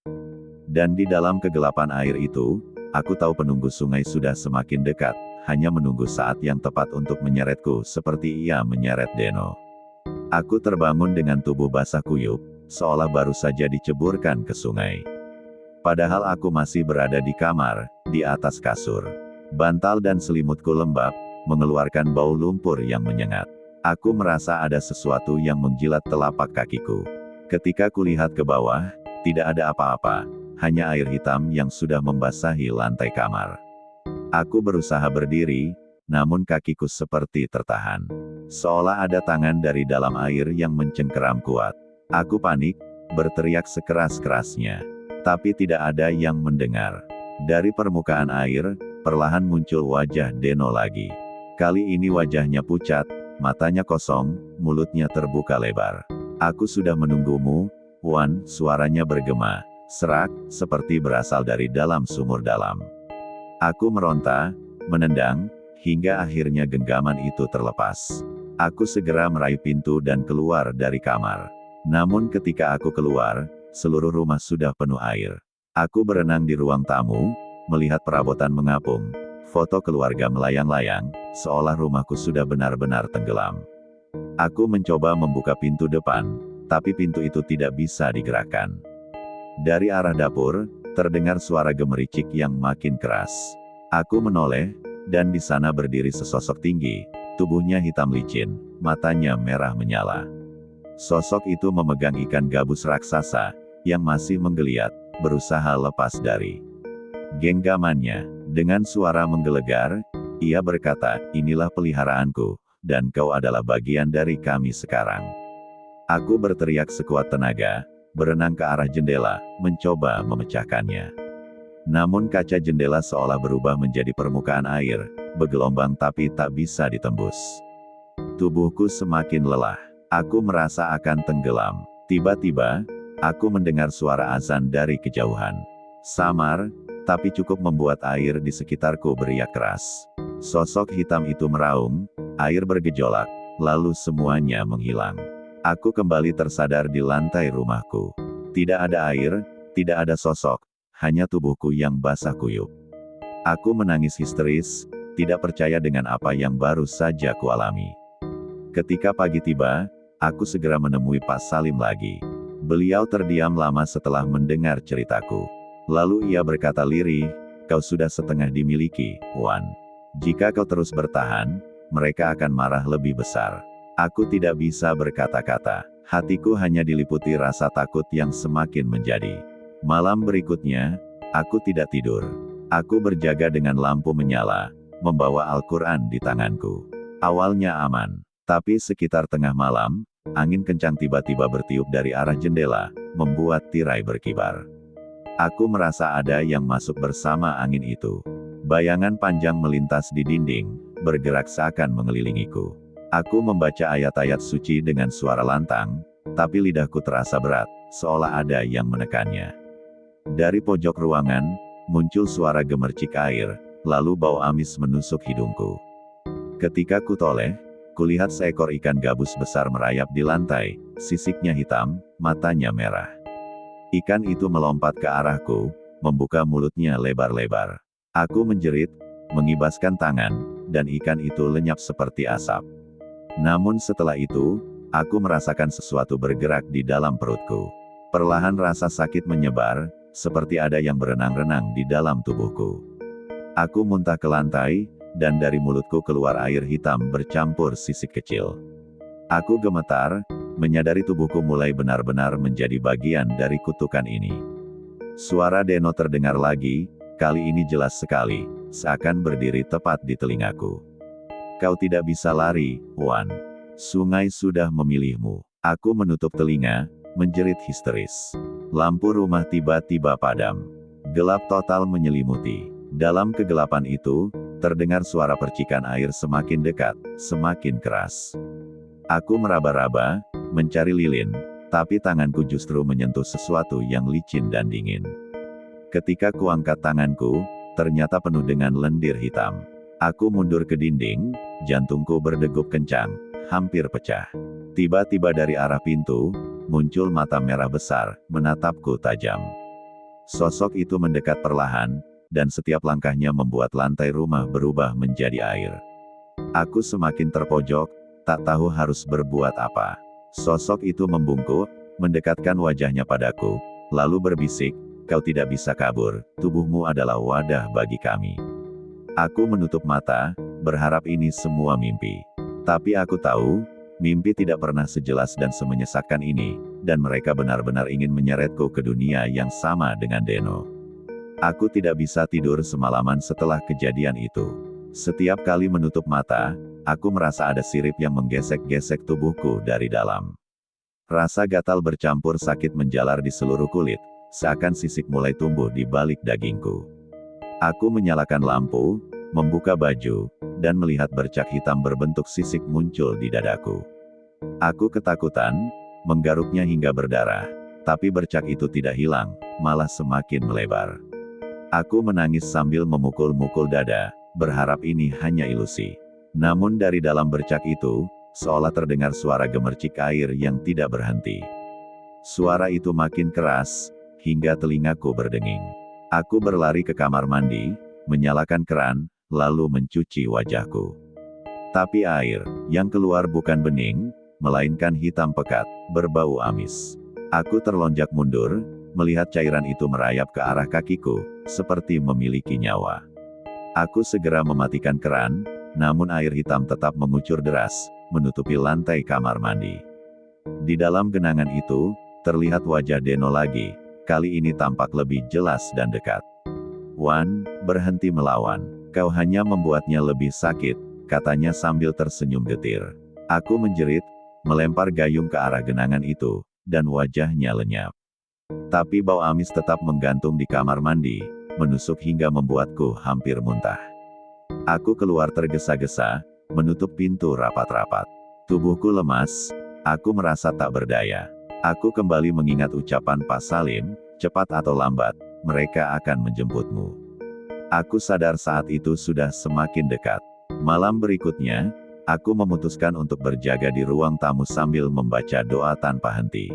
Dan di dalam kegelapan air itu, aku tahu penunggu sungai sudah semakin dekat, hanya menunggu saat yang tepat untuk menyeretku seperti ia menyeret Deno. Aku terbangun dengan tubuh basah kuyup, seolah baru saja diceburkan ke sungai. Padahal aku masih berada di kamar, di atas kasur. Bantal dan selimutku lembab, mengeluarkan bau lumpur yang menyengat. Aku merasa ada sesuatu yang menjilat telapak kakiku. Ketika kulihat ke bawah, tidak ada apa-apa, hanya air hitam yang sudah membasahi lantai kamar. Aku berusaha berdiri, namun kakiku seperti tertahan. Seolah ada tangan dari dalam air yang mencengkeram kuat. Aku panik, berteriak sekeras-kerasnya. Tapi tidak ada yang mendengar. Dari permukaan air, perlahan muncul wajah Deno lagi. Kali ini wajahnya pucat, matanya kosong, mulutnya terbuka lebar. Aku sudah menunggumu, Wan, suaranya bergema, serak, seperti berasal dari dalam sumur dalam. Aku meronta, menendang, hingga akhirnya genggaman itu terlepas. Aku segera meraih pintu dan keluar dari kamar. Namun ketika aku keluar, seluruh rumah sudah penuh air. Aku berenang di ruang tamu, melihat perabotan mengapung, foto keluarga melayang-layang, seolah rumahku sudah benar-benar tenggelam. Aku mencoba membuka pintu depan, tapi pintu itu tidak bisa digerakkan. Dari arah dapur, terdengar suara gemericik yang makin keras. Aku menoleh, dan di sana berdiri sesosok tinggi, tubuhnya hitam licin, matanya merah menyala. Sosok itu memegang ikan gabus raksasa, yang masih menggeliat, berusaha lepas dari genggamannya. Dengan suara menggelegar, ia berkata, "Inilah peliharaanku, dan kau adalah bagian dari kami sekarang." Aku berteriak sekuat tenaga, berenang ke arah jendela, mencoba memecahkannya. Namun kaca jendela seolah berubah menjadi permukaan air, bergelombang tapi tak bisa ditembus. Tubuhku semakin lelah. Aku merasa akan tenggelam. Tiba-tiba, aku mendengar suara azan dari kejauhan. Samar, tapi cukup membuat air di sekitarku beriak keras. Sosok hitam itu meraung, air bergejolak, lalu semuanya menghilang. Aku kembali tersadar di lantai rumahku. Tidak ada air, tidak ada sosok, hanya tubuhku yang basah kuyup. Aku menangis histeris, tidak percaya dengan apa yang baru saja kualami. Ketika pagi tiba, aku segera menemui Pak Salim lagi. Beliau terdiam lama setelah mendengar ceritaku. Lalu ia berkata lirih, "Kau sudah setengah dimiliki, Wan. Jika kau terus bertahan, mereka akan marah lebih besar." Aku tidak bisa berkata-kata. Hatiku hanya diliputi rasa takut yang semakin menjadi. Malam berikutnya, aku tidak tidur. Aku berjaga dengan lampu menyala, membawa Al-Quran di tanganku. Awalnya aman, tapi sekitar tengah malam, angin kencang tiba-tiba bertiup dari arah jendela, membuat tirai berkibar. Aku merasa ada yang masuk bersama angin itu. Bayangan panjang melintas di dinding, bergerak seakan mengelilingiku. Aku membaca ayat-ayat suci dengan suara lantang, tapi lidahku terasa berat, seolah ada yang menekannya. Dari pojok ruangan, muncul suara gemercik air, lalu bau amis menusuk hidungku. Ketika kutoleh, kulihat seekor ikan gabus besar merayap di lantai, sisiknya hitam, matanya merah. Ikan itu melompat ke arahku, membuka mulutnya lebar-lebar. Aku menjerit, mengibaskan tangan, dan ikan itu lenyap seperti asap. Namun setelah itu, aku merasakan sesuatu bergerak di dalam perutku. Perlahan rasa sakit menyebar, seperti ada yang berenang-renang di dalam tubuhku. Aku muntah ke lantai, dan dari mulutku keluar air hitam bercampur sisik kecil. Aku gemetar, menyadari tubuhku mulai benar-benar menjadi bagian dari kutukan ini. Suara Deno terdengar lagi, kali ini jelas sekali, seakan berdiri tepat di telingaku. "Kau tidak bisa lari, Wan. Sungai sudah memilihmu." Aku menutup telinga, menjerit histeris. Lampu rumah tiba-tiba padam. Gelap total menyelimuti. Dalam kegelapan itu, terdengar suara percikan air semakin dekat, semakin keras. Aku meraba-raba, mencari lilin, tapi tanganku justru menyentuh sesuatu yang licin dan dingin. Ketika kuangkat tanganku, ternyata penuh dengan lendir hitam. Aku mundur ke dinding, jantungku berdegup kencang, hampir pecah. Tiba-tiba dari arah pintu, muncul mata merah besar, menatapku tajam. Sosok itu mendekat perlahan, dan setiap langkahnya membuat lantai rumah berubah menjadi air. Aku semakin terpojok, tak tahu harus berbuat apa. Sosok itu membungkuk, mendekatkan wajahnya padaku, lalu berbisik, "Kau tidak bisa kabur, tubuhmu adalah wadah bagi kami." Aku menutup mata, berharap ini semua mimpi. Tapi aku tahu, mimpi tidak pernah sejelas dan semenyesakkan ini, dan mereka benar-benar ingin menyeretku ke dunia yang sama dengan Deno. Aku tidak bisa tidur semalaman setelah kejadian itu. Setiap kali menutup mata, aku merasa ada sirip yang menggesek-gesek tubuhku dari dalam. Rasa gatal bercampur sakit menjalar di seluruh kulit, seakan sisik mulai tumbuh di balik dagingku. Aku menyalakan lampu, membuka baju, dan melihat bercak hitam berbentuk sisik muncul di dadaku. Aku ketakutan, menggaruknya hingga berdarah, tapi bercak itu tidak hilang, malah semakin melebar. Aku menangis sambil memukul-mukul dada, berharap ini hanya ilusi. Namun dari dalam bercak itu, seolah terdengar suara gemercik air yang tidak berhenti. Suara itu makin keras, hingga telingaku berdenging. Aku berlari ke kamar mandi, menyalakan keran, lalu mencuci wajahku. Tapi air yang keluar bukan bening, melainkan hitam pekat, berbau amis. Aku terlonjak mundur, melihat cairan itu merayap ke arah kakiku, seperti memiliki nyawa. Aku segera mematikan keran, namun air hitam tetap mengucur deras, menutupi lantai kamar mandi. Di dalam genangan itu, terlihat wajah Deno lagi, kali ini tampak lebih jelas dan dekat. "Wan, berhenti melawan. Kau hanya membuatnya lebih sakit," katanya sambil tersenyum getir. Aku menjerit, melempar gayung ke arah genangan itu, dan wajahnya lenyap. Tapi bau amis tetap menggantung di kamar mandi, menusuk hingga membuatku hampir muntah. Aku keluar tergesa-gesa, menutup pintu rapat-rapat. Tubuhku lemas, aku merasa tak berdaya. Aku kembali mengingat ucapan Pak Salim, cepat atau lambat, mereka akan menjemputmu. Aku sadar saat itu sudah semakin dekat. Malam berikutnya, aku memutuskan untuk berjaga di ruang tamu sambil membaca doa tanpa henti.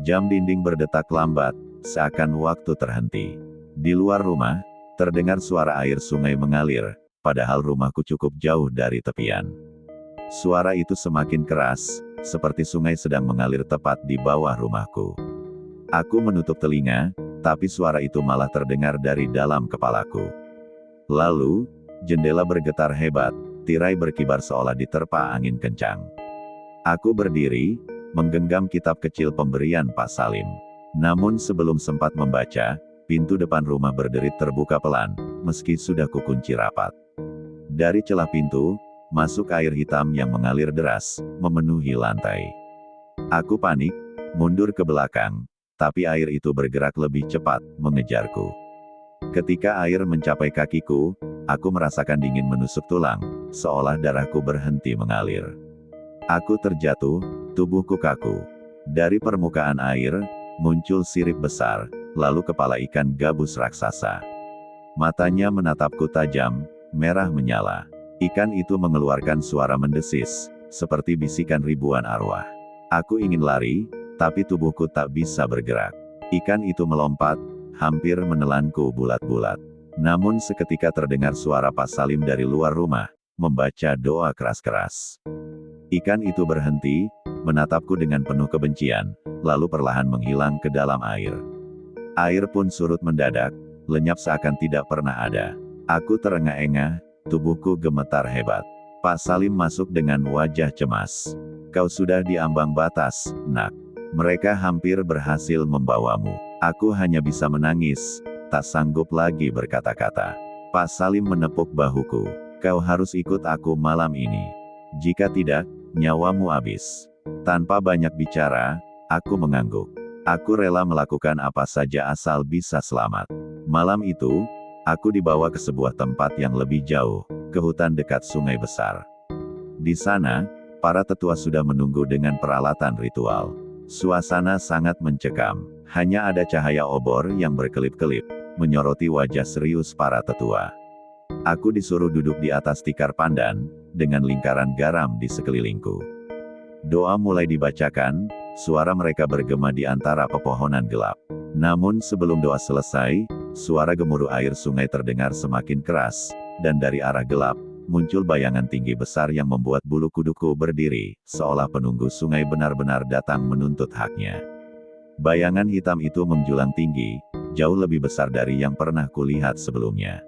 Jam dinding berdetak lambat, seakan waktu terhenti. Di luar rumah, terdengar suara air sungai mengalir, padahal rumahku cukup jauh dari tepian. Suara itu semakin keras, seperti sungai sedang mengalir tepat di bawah rumahku. Aku menutup telinga, tapi suara itu malah terdengar dari dalam kepalaku. Lalu, jendela bergetar hebat, tirai berkibar seolah diterpa angin kencang. Aku berdiri, menggenggam kitab kecil pemberian Pak Salim. Namun sebelum sempat membaca, pintu depan rumah berderit terbuka pelan, meski sudah kukunci rapat. Dari celah pintu, masuk air hitam yang mengalir deras, memenuhi lantai. Aku panik, mundur ke belakang, tapi air itu bergerak lebih cepat, mengejarku. Ketika air mencapai kakiku, aku merasakan dingin menusuk tulang, seolah darahku berhenti mengalir. Aku terjatuh, tubuhku kaku. Dari permukaan air, muncul sirip besar, lalu kepala ikan gabus raksasa. Matanya menatapku tajam, merah menyala. Ikan itu mengeluarkan suara mendesis, seperti bisikan ribuan arwah. Aku ingin lari, tapi tubuhku tak bisa bergerak. Ikan itu melompat, hampir menelanku bulat-bulat. Namun seketika terdengar suara Pak Salim dari luar rumah, membaca doa keras-keras. Ikan itu berhenti, menatapku dengan penuh kebencian, lalu perlahan menghilang ke dalam air. Air pun surut mendadak, lenyap seakan tidak pernah ada. Aku terengah-engah, tubuhku gemetar hebat. Pak Salim masuk dengan wajah cemas. "Kau sudah di ambang batas, Nak. Mereka hampir berhasil membawamu." Aku hanya bisa menangis, tak sanggup lagi berkata-kata. Pak Salim menepuk bahuku. "Kau harus ikut aku malam ini. Jika tidak, nyawamu habis." Tanpa banyak bicara, aku mengangguk. Aku rela melakukan apa saja asal bisa selamat. Malam itu, aku dibawa ke sebuah tempat yang lebih jauh, ke hutan dekat sungai besar. Di sana, para tetua sudah menunggu dengan peralatan ritual. Suasana sangat mencekam, hanya ada cahaya obor yang berkelip-kelip, menyoroti wajah serius para tetua. Aku disuruh duduk di atas tikar pandan, dengan lingkaran garam di sekelilingku. Doa mulai dibacakan, suara mereka bergema di antara pepohonan gelap. Namun sebelum doa selesai, suara gemuruh air sungai terdengar semakin keras, dan dari arah gelap, muncul bayangan tinggi besar yang membuat bulu kuduku berdiri, seolah penunggu sungai benar-benar datang menuntut haknya. Bayangan hitam itu menjulang tinggi, jauh lebih besar dari yang pernah kulihat sebelumnya.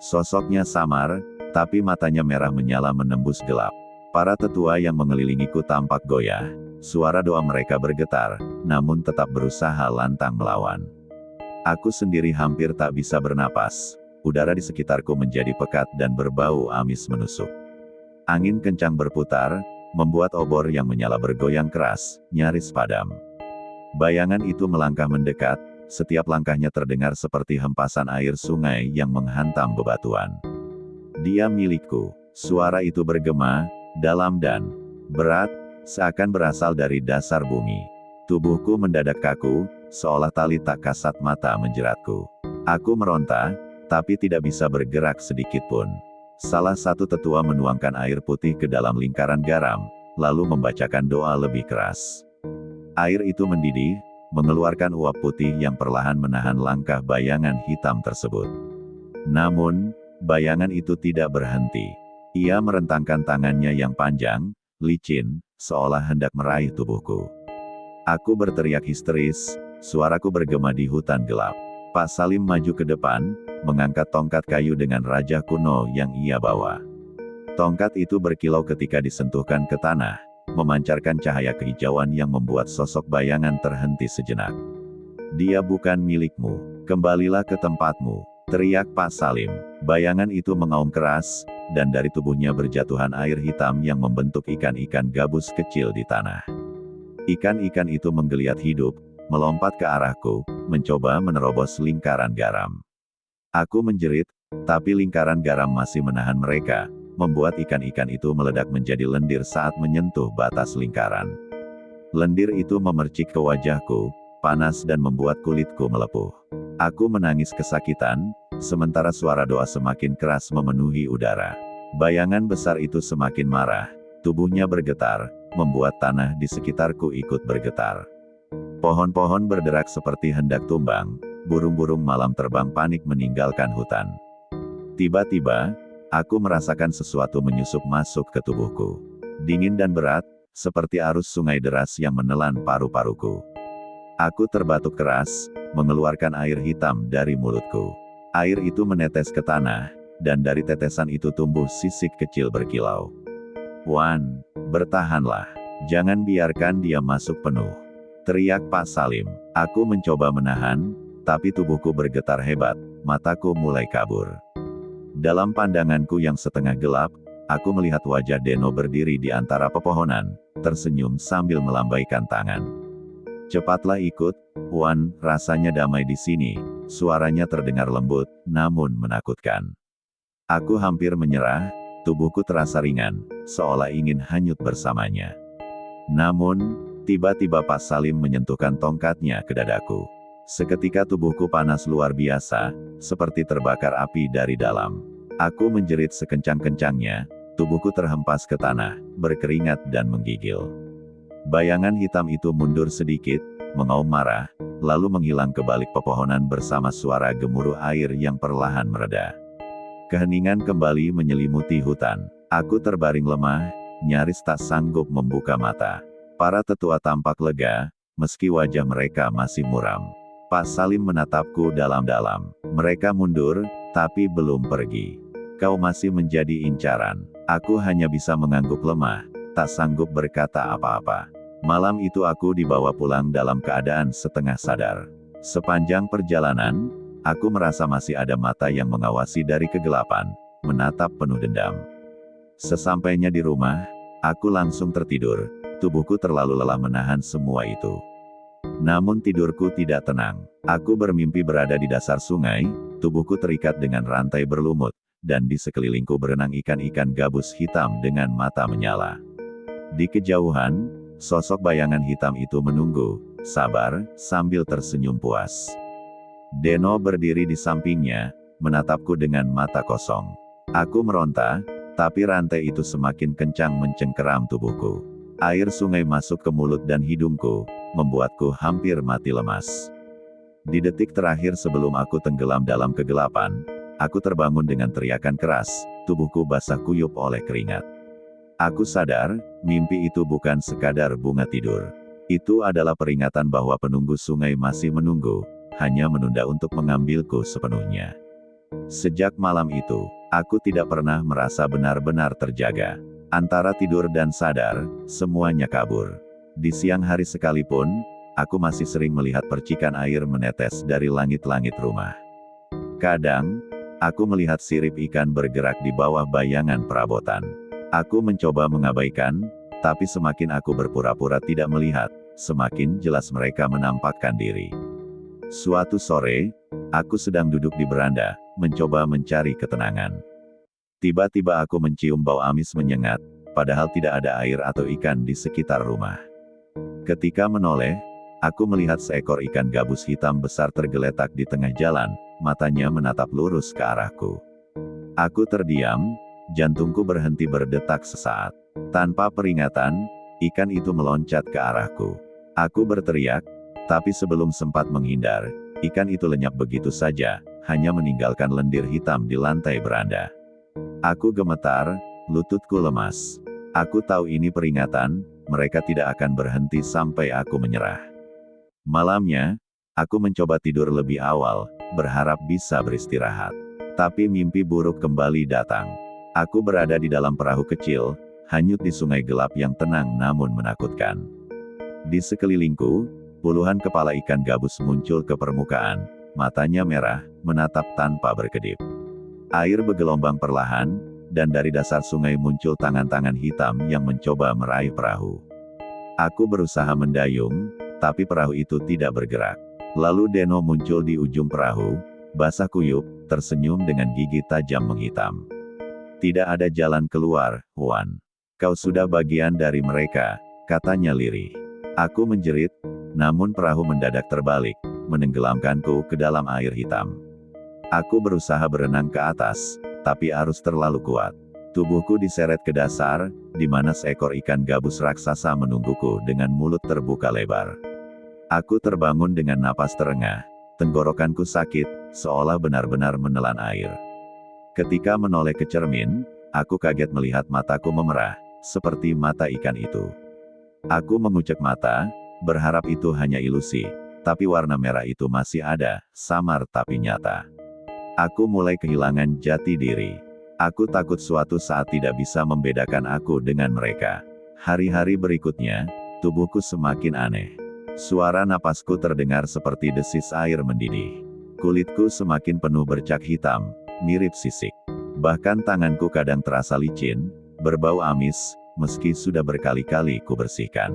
Sosoknya samar, tapi matanya merah menyala menembus gelap. Para tetua yang mengelilingiku tampak goyah. Suara doa mereka bergetar, namun tetap berusaha lantang melawan. Aku sendiri hampir tak bisa bernapas. Udara di sekitarku menjadi pekat dan berbau amis menusuk. Angin kencang berputar, membuat obor yang menyala bergoyang keras, nyaris padam. Bayangan itu melangkah mendekat, setiap langkahnya terdengar seperti hempasan air sungai yang menghantam bebatuan. Dia milikku. Suara itu bergema, dalam dan berat, seakan berasal dari dasar bumi. Tubuhku mendadak kaku, seolah tali tak kasat mata menjeratku. Aku meronta, tapi tidak bisa bergerak sedikit pun. Salah satu tetua menuangkan air putih ke dalam lingkaran garam, lalu membacakan doa lebih keras. Air itu mendidih, mengeluarkan uap putih yang perlahan menahan langkah bayangan hitam tersebut. Namun, bayangan itu tidak berhenti. Ia merentangkan tangannya yang panjang, licin, seolah hendak meraih tubuhku. Aku berteriak histeris, suaraku bergema di hutan gelap. Pak Salim maju ke depan, mengangkat tongkat kayu dengan raja kuno yang ia bawa. Tongkat itu berkilau ketika disentuhkan ke tanah, memancarkan cahaya kehijauan yang membuat sosok bayangan terhenti sejenak. Dia bukan milikmu, kembalilah ke tempatmu, teriak Pak Salim. Bayangan itu mengaum keras, dan dari tubuhnya berjatuhan air hitam yang membentuk ikan-ikan gabus kecil di tanah. Ikan-ikan itu menggeliat hidup, melompat ke arahku, mencoba menerobos lingkaran garam. Aku menjerit, tapi lingkaran garam masih menahan mereka, membuat ikan-ikan itu meledak menjadi lendir saat menyentuh batas lingkaran. Lendir itu memercik ke wajahku, panas dan membuat kulitku melepuh. Aku menangis kesakitan, sementara suara doa semakin keras memenuhi udara. Bayangan besar itu semakin marah, tubuhnya bergetar, membuat tanah di sekitarku ikut bergetar. Pohon-pohon berderak seperti hendak tumbang, burung-burung malam terbang panik meninggalkan hutan. Tiba-tiba, aku merasakan sesuatu menyusup masuk ke tubuhku. Dingin dan berat, seperti arus sungai deras yang menelan paru-paruku. Aku terbatuk keras, mengeluarkan air hitam dari mulutku. Air itu menetes ke tanah, dan dari tetesan itu tumbuh sisik kecil berkilau. "Wan, bertahanlah. Jangan biarkan dia masuk penuh," teriak Pak Salim. Aku mencoba menahan, tapi tubuhku bergetar hebat, mataku mulai kabur. Dalam pandanganku yang setengah gelap, aku melihat wajah Deno berdiri di antara pepohonan, tersenyum sambil melambaikan tangan. "Cepatlah ikut, Wan, rasanya damai di sini," suaranya terdengar lembut, namun menakutkan. Aku hampir menyerah, tubuhku terasa ringan, seolah ingin hanyut bersamanya. Namun, tiba-tiba Pak Salim menyentuhkan tongkatnya ke dadaku. Seketika tubuhku panas luar biasa, seperti terbakar api dari dalam. Aku menjerit sekencang-kencangnya, tubuhku terhempas ke tanah, berkeringat dan menggigil. Bayangan hitam itu mundur sedikit, mengaum marah, lalu menghilang ke balik pepohonan bersama suara gemuruh air yang perlahan mereda. Keheningan kembali menyelimuti hutan. Aku terbaring lemah, nyaris tak sanggup membuka mata. Para tetua tampak lega, meski wajah mereka masih muram. Pak Salim menatapku dalam-dalam. Mereka mundur, tapi belum pergi. "Kau masih menjadi incaran." Aku hanya bisa mengangguk lemah, tak sanggup berkata apa-apa. Malam itu aku dibawa pulang dalam keadaan setengah sadar. Sepanjang perjalanan, aku merasa masih ada mata yang mengawasi dari kegelapan, menatap penuh dendam. Sesampainya di rumah, aku langsung tertidur. Tubuhku terlalu lelah menahan semua itu. Namun tidurku tidak tenang. Aku bermimpi berada di dasar sungai, tubuhku terikat dengan rantai berlumut, dan di sekelilingku berenang ikan-ikan gabus hitam dengan mata menyala. Di kejauhan, sosok bayangan hitam itu menunggu, sabar, sambil tersenyum puas. Deno berdiri di sampingnya, menatapku dengan mata kosong. Aku meronta, tapi rantai itu semakin kencang mencengkeram tubuhku. Air sungai masuk ke mulut dan hidungku, membuatku hampir mati lemas. Di detik terakhir sebelum aku tenggelam dalam kegelapan, aku terbangun dengan teriakan keras, tubuhku basah kuyup oleh keringat. Aku sadar, mimpi itu bukan sekadar bunga tidur. Itu adalah peringatan bahwa penunggu sungai masih menunggu, hanya menunda untuk mengambilku sepenuhnya. Sejak malam itu, aku tidak pernah merasa benar-benar terjaga. Antara tidur dan sadar, semuanya kabur. Di siang hari sekalipun, aku masih sering melihat percikan air menetes dari langit-langit rumah. Kadang, aku melihat sirip ikan bergerak di bawah bayangan perabotan. Aku mencoba mengabaikan, tapi semakin aku berpura-pura tidak melihat, semakin jelas mereka menampakkan diri. Suatu sore, aku sedang duduk di beranda, mencoba mencari ketenangan. Tiba-tiba aku mencium bau amis menyengat, padahal tidak ada air atau ikan di sekitar rumah. Ketika menoleh, aku melihat seekor ikan gabus hitam besar tergeletak di tengah jalan, matanya menatap lurus ke arahku. Aku terdiam, jantungku berhenti berdetak sesaat. Tanpa peringatan, ikan itu meloncat ke arahku. Aku berteriak, tapi sebelum sempat menghindar, ikan itu lenyap begitu saja, hanya meninggalkan lendir hitam di lantai beranda. Aku gemetar, lututku lemas. Aku tahu ini peringatan, mereka tidak akan berhenti sampai aku menyerah. Malamnya, aku mencoba tidur lebih awal, berharap bisa beristirahat. Tapi mimpi buruk kembali datang. Aku berada di dalam perahu kecil, hanyut di sungai gelap yang tenang namun menakutkan. Di sekelilingku, puluhan kepala ikan gabus muncul ke permukaan, matanya merah, menatap tanpa berkedip. Air bergelombang perlahan, dan dari dasar sungai muncul tangan-tangan hitam yang mencoba meraih perahu. Aku berusaha mendayung, tapi perahu itu tidak bergerak. Lalu Deno muncul di ujung perahu, basah kuyup, tersenyum dengan gigi tajam menghitam. Tidak ada jalan keluar, Juan. Kau sudah bagian dari mereka, katanya lirih. Aku menjerit, namun perahu mendadak terbalik, menenggelamkanku ke dalam air hitam. Aku berusaha berenang ke atas, tapi arus terlalu kuat. Tubuhku diseret ke dasar, di mana seekor ikan gabus raksasa menungguku dengan mulut terbuka lebar. Aku terbangun dengan napas terengah, tenggorokanku sakit, seolah benar-benar menelan air. Ketika menoleh ke cermin, aku kaget melihat mataku memerah, seperti mata ikan itu. Aku mengucek mata, berharap itu hanya ilusi, tapi warna merah itu masih ada, samar tapi nyata. Aku mulai kehilangan jati diri. Aku takut suatu saat tidak bisa membedakan aku dengan mereka. Hari-hari berikutnya, tubuhku semakin aneh. Suara napasku terdengar seperti desis air mendidih. Kulitku semakin penuh bercak hitam, mirip sisik. Bahkan tanganku kadang terasa licin, berbau amis, meski sudah berkali-kali kubersihkan.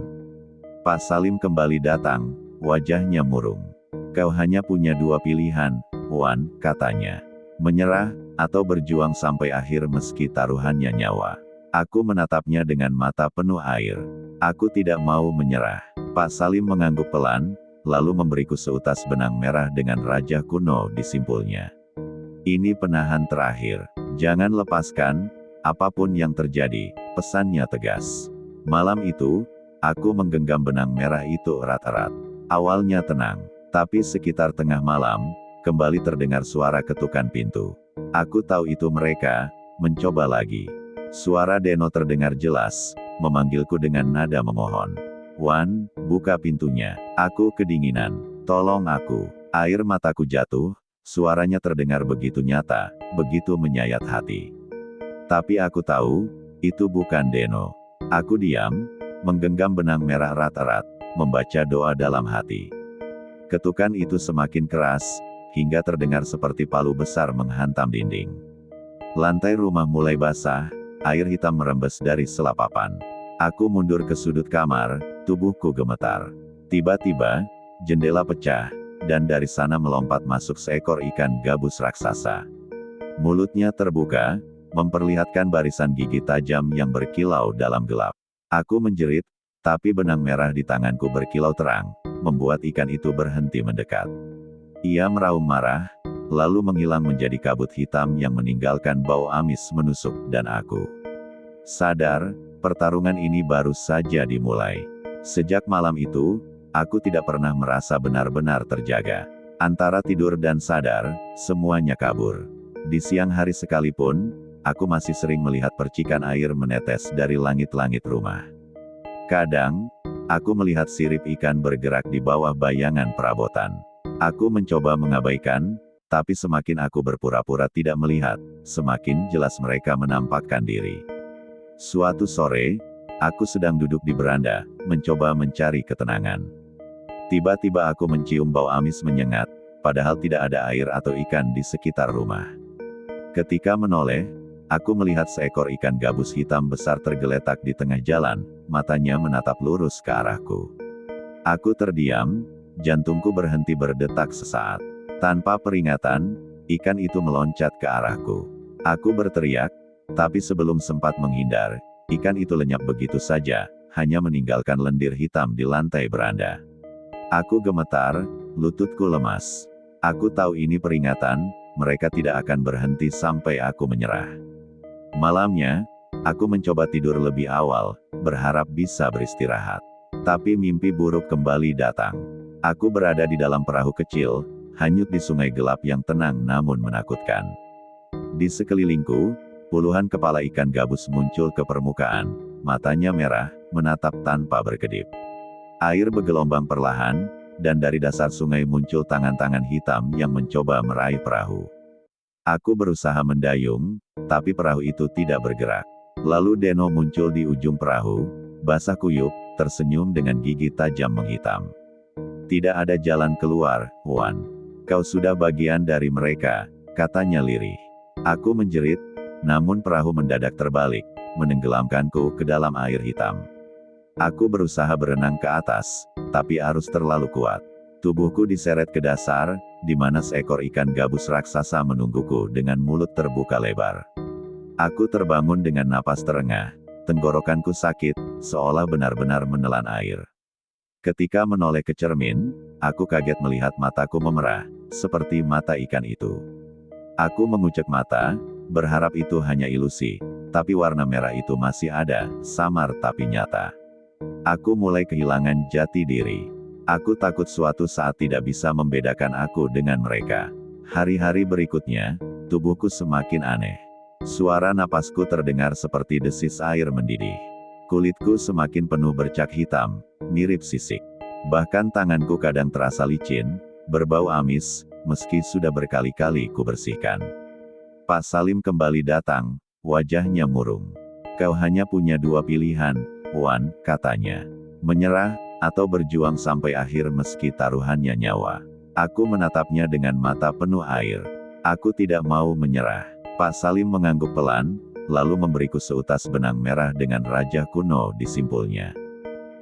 Pak Salim kembali datang, wajahnya murung. Kau hanya punya dua pilihan, Wan, katanya. Menyerah, atau berjuang sampai akhir meski taruhannya nyawa. Aku menatapnya dengan mata penuh air. Aku tidak mau menyerah. Pak Salim mengangguk pelan, lalu memberiku seutas benang merah dengan raja kuno di simpulnya. Ini penahan terakhir. Jangan lepaskan, apapun yang terjadi, pesannya tegas. Malam itu, aku menggenggam benang merah itu erat-erat. Awalnya tenang, tapi sekitar tengah malam, kembali terdengar suara ketukan pintu. Aku tahu itu mereka, mencoba lagi. Suara Deno terdengar jelas, memanggilku dengan nada memohon. Wan, buka pintunya. Aku kedinginan. Tolong aku. Air mataku jatuh, suaranya terdengar begitu nyata, begitu menyayat hati. Tapi aku tahu, itu bukan Deno. Aku diam, menggenggam benang merah erat-erat, membaca doa dalam hati. Ketukan itu semakin keras, hingga terdengar seperti palu besar menghantam dinding. Lantai rumah mulai basah, air hitam merembes dari selapapan. Aku mundur ke sudut kamar, tubuhku gemetar. Tiba-tiba, jendela pecah, dan dari sana melompat masuk seekor ikan gabus raksasa. Mulutnya terbuka, memperlihatkan barisan gigi tajam yang berkilau dalam gelap. Aku menjerit, tapi benang merah di tanganku berkilau terang, membuat ikan itu berhenti mendekat. Ia meraung marah, lalu menghilang menjadi kabut hitam yang meninggalkan bau amis menusuk, dan aku sadar, pertarungan ini baru saja dimulai. Sejak malam itu, aku tidak pernah merasa benar-benar terjaga. Antara tidur dan sadar, semuanya kabur. Di siang hari sekalipun, aku masih sering melihat percikan air menetes dari langit-langit rumah. Kadang, aku melihat sirip ikan bergerak di bawah bayangan perabotan. Aku mencoba mengabaikan, Tapi semakin aku berpura-pura tidak melihat, semakin jelas mereka menampakkan diri. Suatu sore, aku sedang duduk di beranda, mencoba mencari ketenangan. Tiba-tiba aku mencium bau amis menyengat, padahal tidak ada air atau ikan di sekitar rumah. Ketika menoleh, aku melihat seekor ikan gabus hitam besar tergeletak di tengah jalan, matanya menatap lurus ke arahku. Aku terdiam, jantungku berhenti berdetak sesaat. Tanpa peringatan, ikan itu meloncat ke arahku. Aku berteriak, tapi sebelum sempat menghindar, ikan itu lenyap begitu saja, hanya meninggalkan lendir hitam di lantai beranda. Aku gemetar, lututku lemas. Aku tahu ini peringatan, mereka tidak akan berhenti sampai aku menyerah. Malamnya, aku mencoba tidur lebih awal, berharap bisa beristirahat. Tapi mimpi buruk kembali datang. Aku berada di dalam perahu kecil, hanyut di sungai gelap yang tenang namun menakutkan. Di sekelilingku, puluhan kepala ikan gabus muncul ke permukaan, matanya merah, menatap tanpa berkedip. Air bergelombang perlahan, dan dari dasar sungai muncul tangan-tangan hitam yang mencoba meraih perahu. Aku berusaha mendayung, tapi perahu itu tidak bergerak. Lalu Deno muncul di ujung perahu, basah kuyup, tersenyum dengan gigi tajam menghitam. Tidak ada jalan keluar, Wan. Kau sudah bagian dari mereka, katanya lirih. Aku menjerit, namun perahu mendadak terbalik, menenggelamkanku ke dalam air hitam. Aku berusaha berenang ke atas, tapi arus terlalu kuat. Tubuhku diseret ke dasar, di mana seekor ikan gabus raksasa menungguku dengan mulut terbuka lebar. Aku terbangun dengan napas terengah, tenggorokanku sakit, seolah benar-benar menelan air. Ketika menoleh ke cermin, aku kaget melihat mataku memerah, seperti mata ikan itu. Aku mengucek mata, berharap itu hanya ilusi, tapi warna merah itu masih ada, samar tapi nyata. Aku mulai kehilangan jati diri. Aku takut suatu saat tidak bisa membedakan aku dengan mereka. Hari-hari berikutnya, tubuhku semakin aneh. Suara napasku terdengar seperti desis air mendidih. Kulitku semakin penuh bercak hitam, mirip sisik. Bahkan tanganku kadang terasa licin, berbau amis, meski sudah berkali-kali kubersihkan. Pak Salim kembali datang, wajahnya murung. Kau hanya punya dua pilihan, Wan, katanya. Menyerah, atau berjuang sampai akhir meski taruhannya nyawa. Aku menatapnya dengan mata penuh air. Aku tidak mau menyerah. Pak Salim mengangguk pelan, lalu memberiku seutas benang merah dengan raja kuno di simpulnya.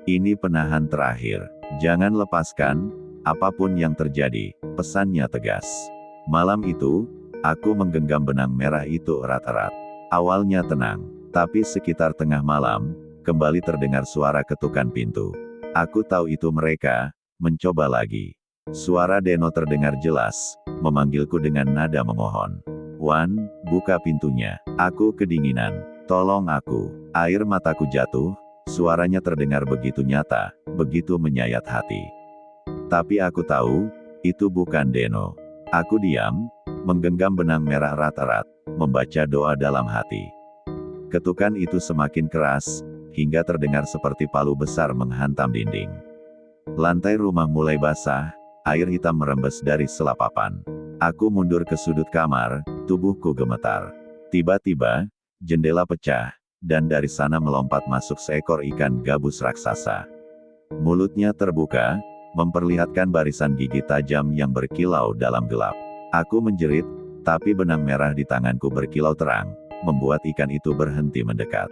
Ini penahan terakhir. Jangan lepaskan, apapun yang terjadi, pesannya tegas. Malam itu, aku menggenggam benang merah itu erat-erat. Awalnya tenang, tapi sekitar tengah malam, kembali terdengar suara ketukan pintu. Aku tahu itu mereka, mencoba lagi. Suara Deno terdengar jelas, memanggilku dengan nada memohon. Wan, buka pintunya. Aku kedinginan. Tolong aku. Air mataku jatuh, suaranya terdengar begitu nyata, begitu menyayat hati. Tapi aku tahu, itu bukan Deno. Aku diam, menggenggam benang merah erat-erat, membaca doa dalam hati. Ketukan itu semakin keras, hingga terdengar seperti palu besar menghantam dinding. Lantai rumah mulai basah, air hitam merembes dari selapapan. Aku mundur ke sudut kamar, tubuhku gemetar. Tiba-tiba, jendela pecah, dan dari sana melompat masuk seekor ikan gabus raksasa. Mulutnya terbuka, memperlihatkan barisan gigi tajam yang berkilau dalam gelap. Aku menjerit, tapi benang merah di tanganku berkilau terang, membuat ikan itu berhenti mendekat.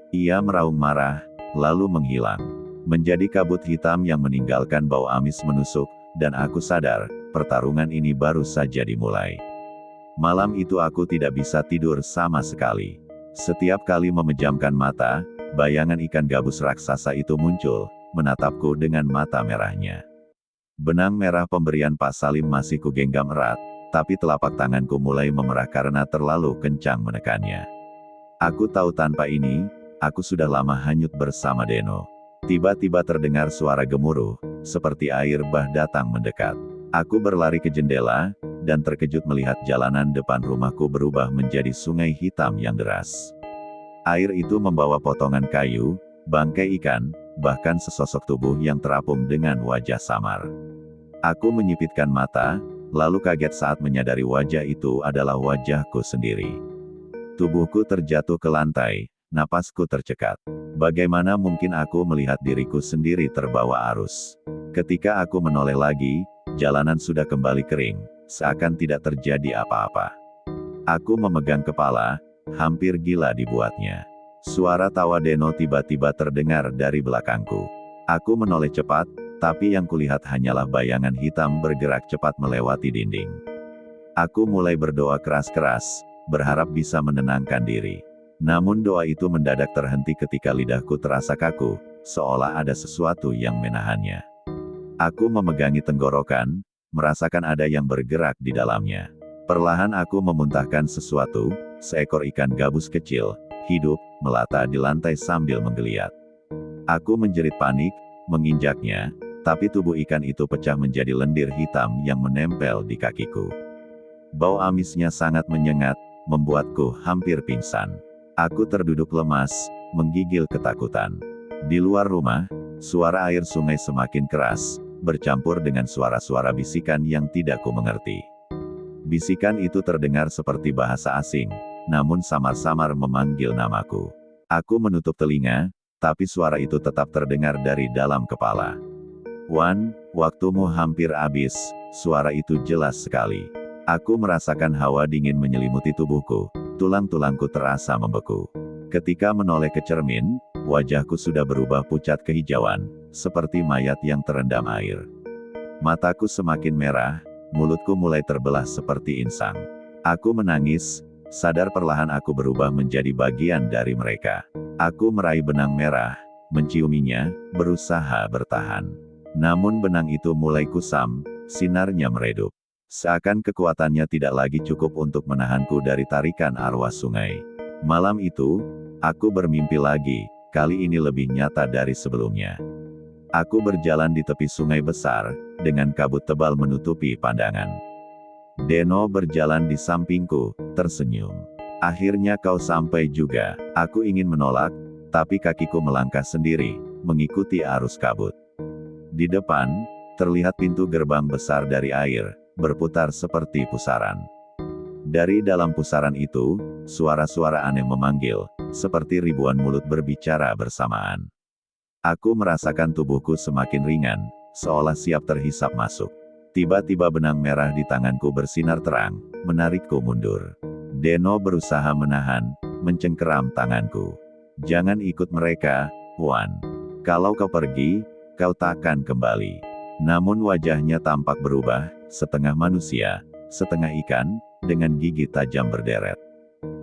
Ia meraung marah, lalu menghilang. Menjadi kabut hitam yang meninggalkan bau amis menusuk, dan aku sadar, pertarungan ini baru saja dimulai. Malam itu aku tidak bisa tidur sama sekali. Setiap kali memejamkan mata, bayangan ikan gabus raksasa itu muncul, menatapku dengan mata merahnya. Benang merah pemberian Pak Salim masih kugenggam erat, tapi telapak tanganku mulai memerah karena terlalu kencang menekannya. Aku tahu tanpa ini, aku sudah lama hanyut bersama Deno. Tiba-tiba terdengar suara gemuruh, seperti air bah datang mendekat. Aku berlari ke jendela, dan terkejut melihat jalanan depan rumahku berubah menjadi sungai hitam yang deras. Air itu membawa potongan kayu, bangkai ikan, bahkan sesosok tubuh yang terapung dengan wajah samar. Aku menyipitkan mata, lalu kaget saat menyadari wajah itu adalah wajahku sendiri. Tubuhku terjatuh ke lantai, napasku tercekat. Bagaimana mungkin aku melihat diriku sendiri terbawa arus? Ketika aku menoleh lagi, jalanan sudah kembali kering, seakan tidak terjadi apa-apa. Aku memegang kepala, hampir gila dibuatnya. Suara tawa Deno tiba-tiba terdengar dari belakangku. Aku menoleh cepat, tapi yang kulihat hanyalah bayangan hitam bergerak cepat melewati dinding. Aku mulai berdoa keras-keras, berharap bisa menenangkan diri. Namun doa itu mendadak terhenti ketika lidahku terasa kaku, seolah ada sesuatu yang menahannya. Aku memegangi tenggorokan, merasakan ada yang bergerak di dalamnya. Perlahan aku memuntahkan sesuatu, seekor ikan gabus kecil, hidup, melata di lantai sambil menggeliat. Aku menjerit panik, menginjaknya, tapi tubuh ikan itu pecah menjadi lendir hitam yang menempel di kakiku. Bau amisnya sangat menyengat, membuatku hampir pingsan. Aku terduduk lemas, menggigil ketakutan. Di luar rumah, suara air sungai semakin keras, bercampur dengan suara-suara bisikan yang tidak ku mengerti. Bisikan itu terdengar seperti bahasa asing, namun samar-samar memanggil namaku. Aku menutup telinga, tapi suara itu tetap terdengar dari dalam kepala. "Wan, waktumu hampir habis," suara itu jelas sekali. Aku merasakan hawa dingin menyelimuti tubuhku, tulang-tulangku terasa membeku. Ketika menoleh ke cermin, wajahku sudah berubah pucat kehijauan, seperti mayat yang terendam air. Mataku semakin merah, mulutku mulai terbelah seperti insang. Aku menangis, sadar perlahan aku berubah menjadi bagian dari mereka. Aku meraih benang merah, menciuminya, berusaha bertahan. Namun benang itu mulai kusam, sinarnya meredup. Seakan kekuatannya tidak lagi cukup untuk menahanku dari tarikan arwah sungai. Malam itu, aku bermimpi lagi, kali ini lebih nyata dari sebelumnya. Aku berjalan di tepi sungai besar, dengan kabut tebal menutupi pandangan. Deno berjalan di sampingku, tersenyum. "Akhirnya kau sampai juga." Aku ingin menolak, tapi kakiku melangkah sendiri, mengikuti arus kabut. Di depan, terlihat pintu gerbang besar dari air, berputar seperti pusaran. Dari dalam pusaran itu, suara-suara aneh memanggil, seperti ribuan mulut berbicara bersamaan. Aku merasakan tubuhku semakin ringan, seolah siap terhisap masuk. Tiba-tiba benang merah di tanganku bersinar terang, menarikku mundur. Deno berusaha menahan, mencengkeram tanganku. "Jangan ikut mereka, Wan. Kalau kau pergi, kau takkan kembali." Namun wajahnya tampak berubah, setengah manusia, setengah ikan, dengan gigi tajam berderet.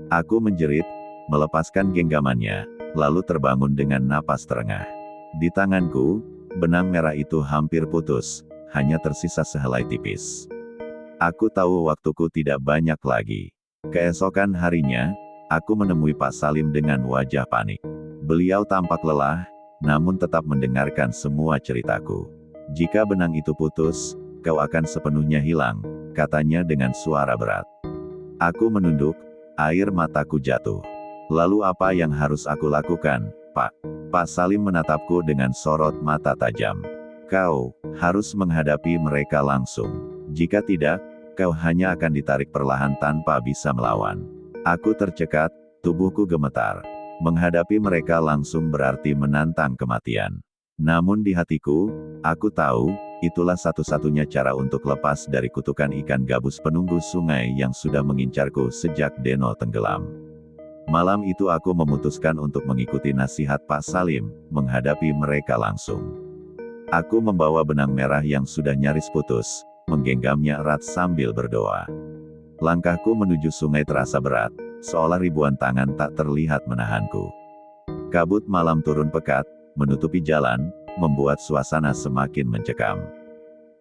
Aku menjerit, melepaskan genggamannya, lalu terbangun dengan napas terengah. Di tanganku, benang merah itu hampir putus, hanya tersisa sehelai tipis. Aku tahu waktuku tidak banyak lagi. Keesokan harinya, aku menemui Pak Salim dengan wajah panik. Beliau tampak lelah, namun tetap mendengarkan semua ceritaku. "Jika benang itu putus, kau akan sepenuhnya hilang," katanya dengan suara berat. Aku menunduk, air mataku jatuh. "Lalu apa yang harus aku lakukan, Pak?" Pak Salim menatapku dengan sorot mata tajam. "Kau harus menghadapi mereka langsung. Jika tidak, kau hanya akan ditarik perlahan tanpa bisa melawan." Aku tercekat, tubuhku gemetar. Menghadapi mereka langsung berarti menantang kematian. Namun di hatiku, aku tahu, itulah satu-satunya cara untuk lepas dari kutukan ikan gabus penunggu sungai yang sudah mengincarku sejak Deno tenggelam. Malam itu aku memutuskan untuk mengikuti nasihat Pak Salim, menghadapi mereka langsung. Aku membawa benang merah yang sudah nyaris putus, menggenggamnya erat sambil berdoa. Langkahku menuju sungai terasa berat, seolah ribuan tangan tak terlihat menahanku. Kabut malam turun pekat, menutupi jalan, membuat suasana semakin mencekam.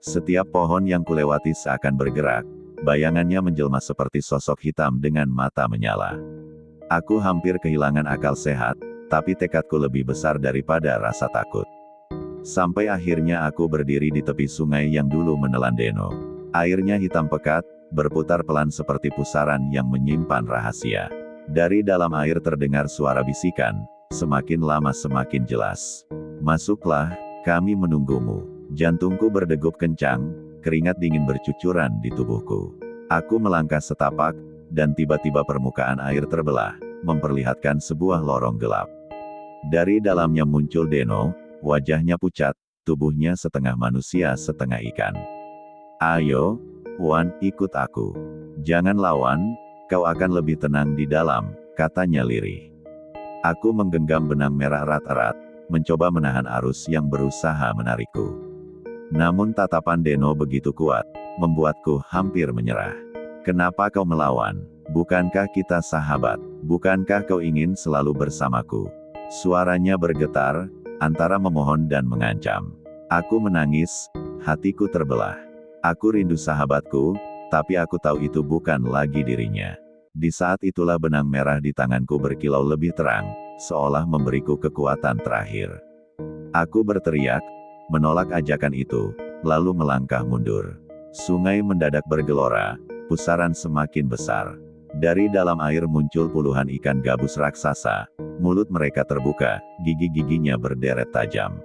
Setiap pohon yang kulewati seakan bergerak, bayangannya menjelma seperti sosok hitam dengan mata menyala. Aku hampir kehilangan akal sehat, tapi tekadku lebih besar daripada rasa takut. Sampai akhirnya aku berdiri di tepi sungai yang dulu menelan Deno. Airnya hitam pekat, berputar pelan seperti pusaran yang menyimpan rahasia. Dari dalam air terdengar suara bisikan, semakin lama semakin jelas. "Masuklah, kami menunggumu." Jantungku berdegup kencang, keringat dingin bercucuran di tubuhku. Aku melangkah setapak, dan tiba-tiba permukaan air terbelah, memperlihatkan sebuah lorong gelap. Dari dalamnya muncul Deno, wajahnya pucat, tubuhnya setengah manusia setengah ikan. Ayo, Wan, ikut aku. Jangan lawan, kau akan lebih tenang di dalam, katanya lirih. Aku menggenggam benang merah erat-erat, mencoba menahan arus yang berusaha menarikku. Namun tatapan Deno begitu kuat, membuatku hampir menyerah. Kenapa kau melawan? Bukankah kita sahabat? Bukankah kau ingin selalu bersamaku? Suaranya bergetar, antara memohon dan mengancam. Aku menangis, hatiku terbelah. Aku rindu sahabatku, tapi aku tahu itu bukan lagi dirinya. Di saat itulah benang merah di tanganku berkilau lebih terang, seolah memberiku kekuatan terakhir. Aku berteriak, menolak ajakan itu, lalu melangkah mundur. Sungai mendadak bergelora, pusaran semakin besar. Dari dalam air muncul puluhan ikan gabus raksasa, mulut mereka terbuka, gigi-giginya berderet tajam.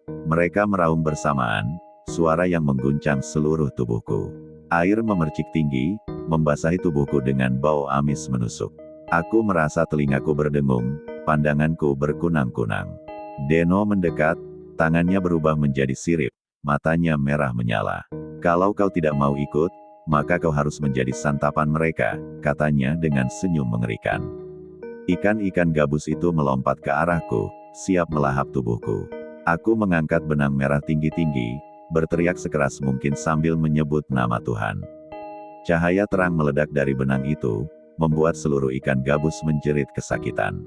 Mereka meraung bersamaan, suara yang mengguncang seluruh tubuhku. Air memercik tinggi, membasahi tubuhku dengan bau amis menusuk. Aku merasa telingaku berdengung, pandanganku berkunang-kunang. Deno mendekat, tangannya berubah menjadi sirip, matanya merah menyala. Kalau kau tidak mau ikut, maka kau harus menjadi santapan mereka, katanya dengan senyum mengerikan. Ikan-ikan gabus itu melompat ke arahku, siap melahap tubuhku. Aku mengangkat benang merah tinggi-tinggi, berteriak sekeras mungkin sambil menyebut nama Tuhan. Cahaya terang meledak dari benang itu, membuat seluruh ikan gabus menjerit kesakitan.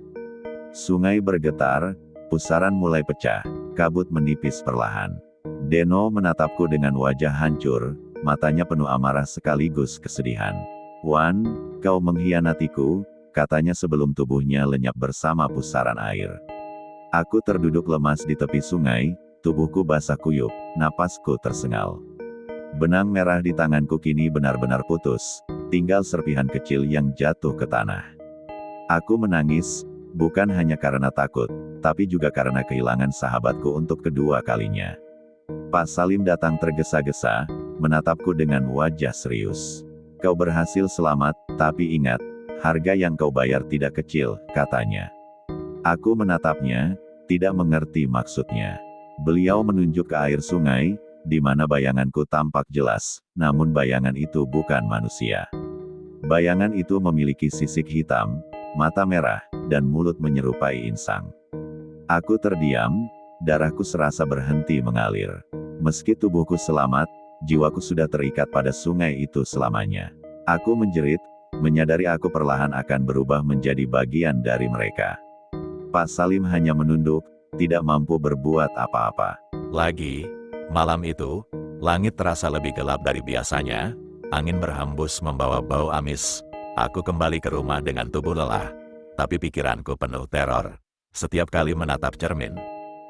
Sungai bergetar, pusaran mulai pecah, kabut menipis perlahan. Deno menatapku dengan wajah hancur, matanya penuh amarah sekaligus kesedihan. Wan, kau mengkhianatiku, katanya sebelum tubuhnya lenyap bersama pusaran air. Aku terduduk lemas di tepi sungai, tubuhku basah kuyup, napasku tersengal. Benang merah di tanganku kini benar-benar putus, tinggal serpihan kecil yang jatuh ke tanah. Aku menangis, bukan hanya karena takut, tapi juga karena kehilangan sahabatku untuk kedua kalinya. Pak Salim datang tergesa-gesa, menatapku dengan wajah serius. Kau berhasil selamat, tapi ingat, harga yang kau bayar tidak kecil, katanya. Aku menatapnya, tidak mengerti maksudnya. Beliau menunjuk ke air sungai, di mana bayanganku tampak jelas, namun bayangan itu bukan manusia. Bayangan itu memiliki sisik hitam, mata merah, dan mulut menyerupai insang. Aku terdiam, darahku serasa berhenti mengalir. Meski tubuhku selamat, jiwaku sudah terikat pada sungai itu selamanya. Aku menjerit, menyadari aku perlahan akan berubah menjadi bagian dari mereka. Pak Salim hanya menunduk, tidak mampu berbuat apa-apa. Lagi, malam itu, langit terasa lebih gelap dari biasanya, angin berhembus membawa bau amis. Aku kembali ke rumah dengan tubuh lelah, tapi pikiranku penuh teror. Setiap kali menatap cermin,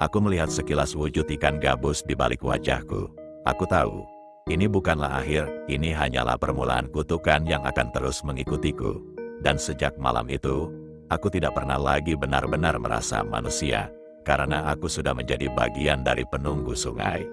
aku melihat sekilas wujud ikan gabus di balik wajahku. Aku tahu, ini bukanlah akhir, ini hanyalah permulaan kutukan yang akan terus mengikutiku. Dan sejak malam itu, aku tidak pernah lagi benar-benar merasa manusia, karena aku sudah menjadi bagian dari penunggu sungai.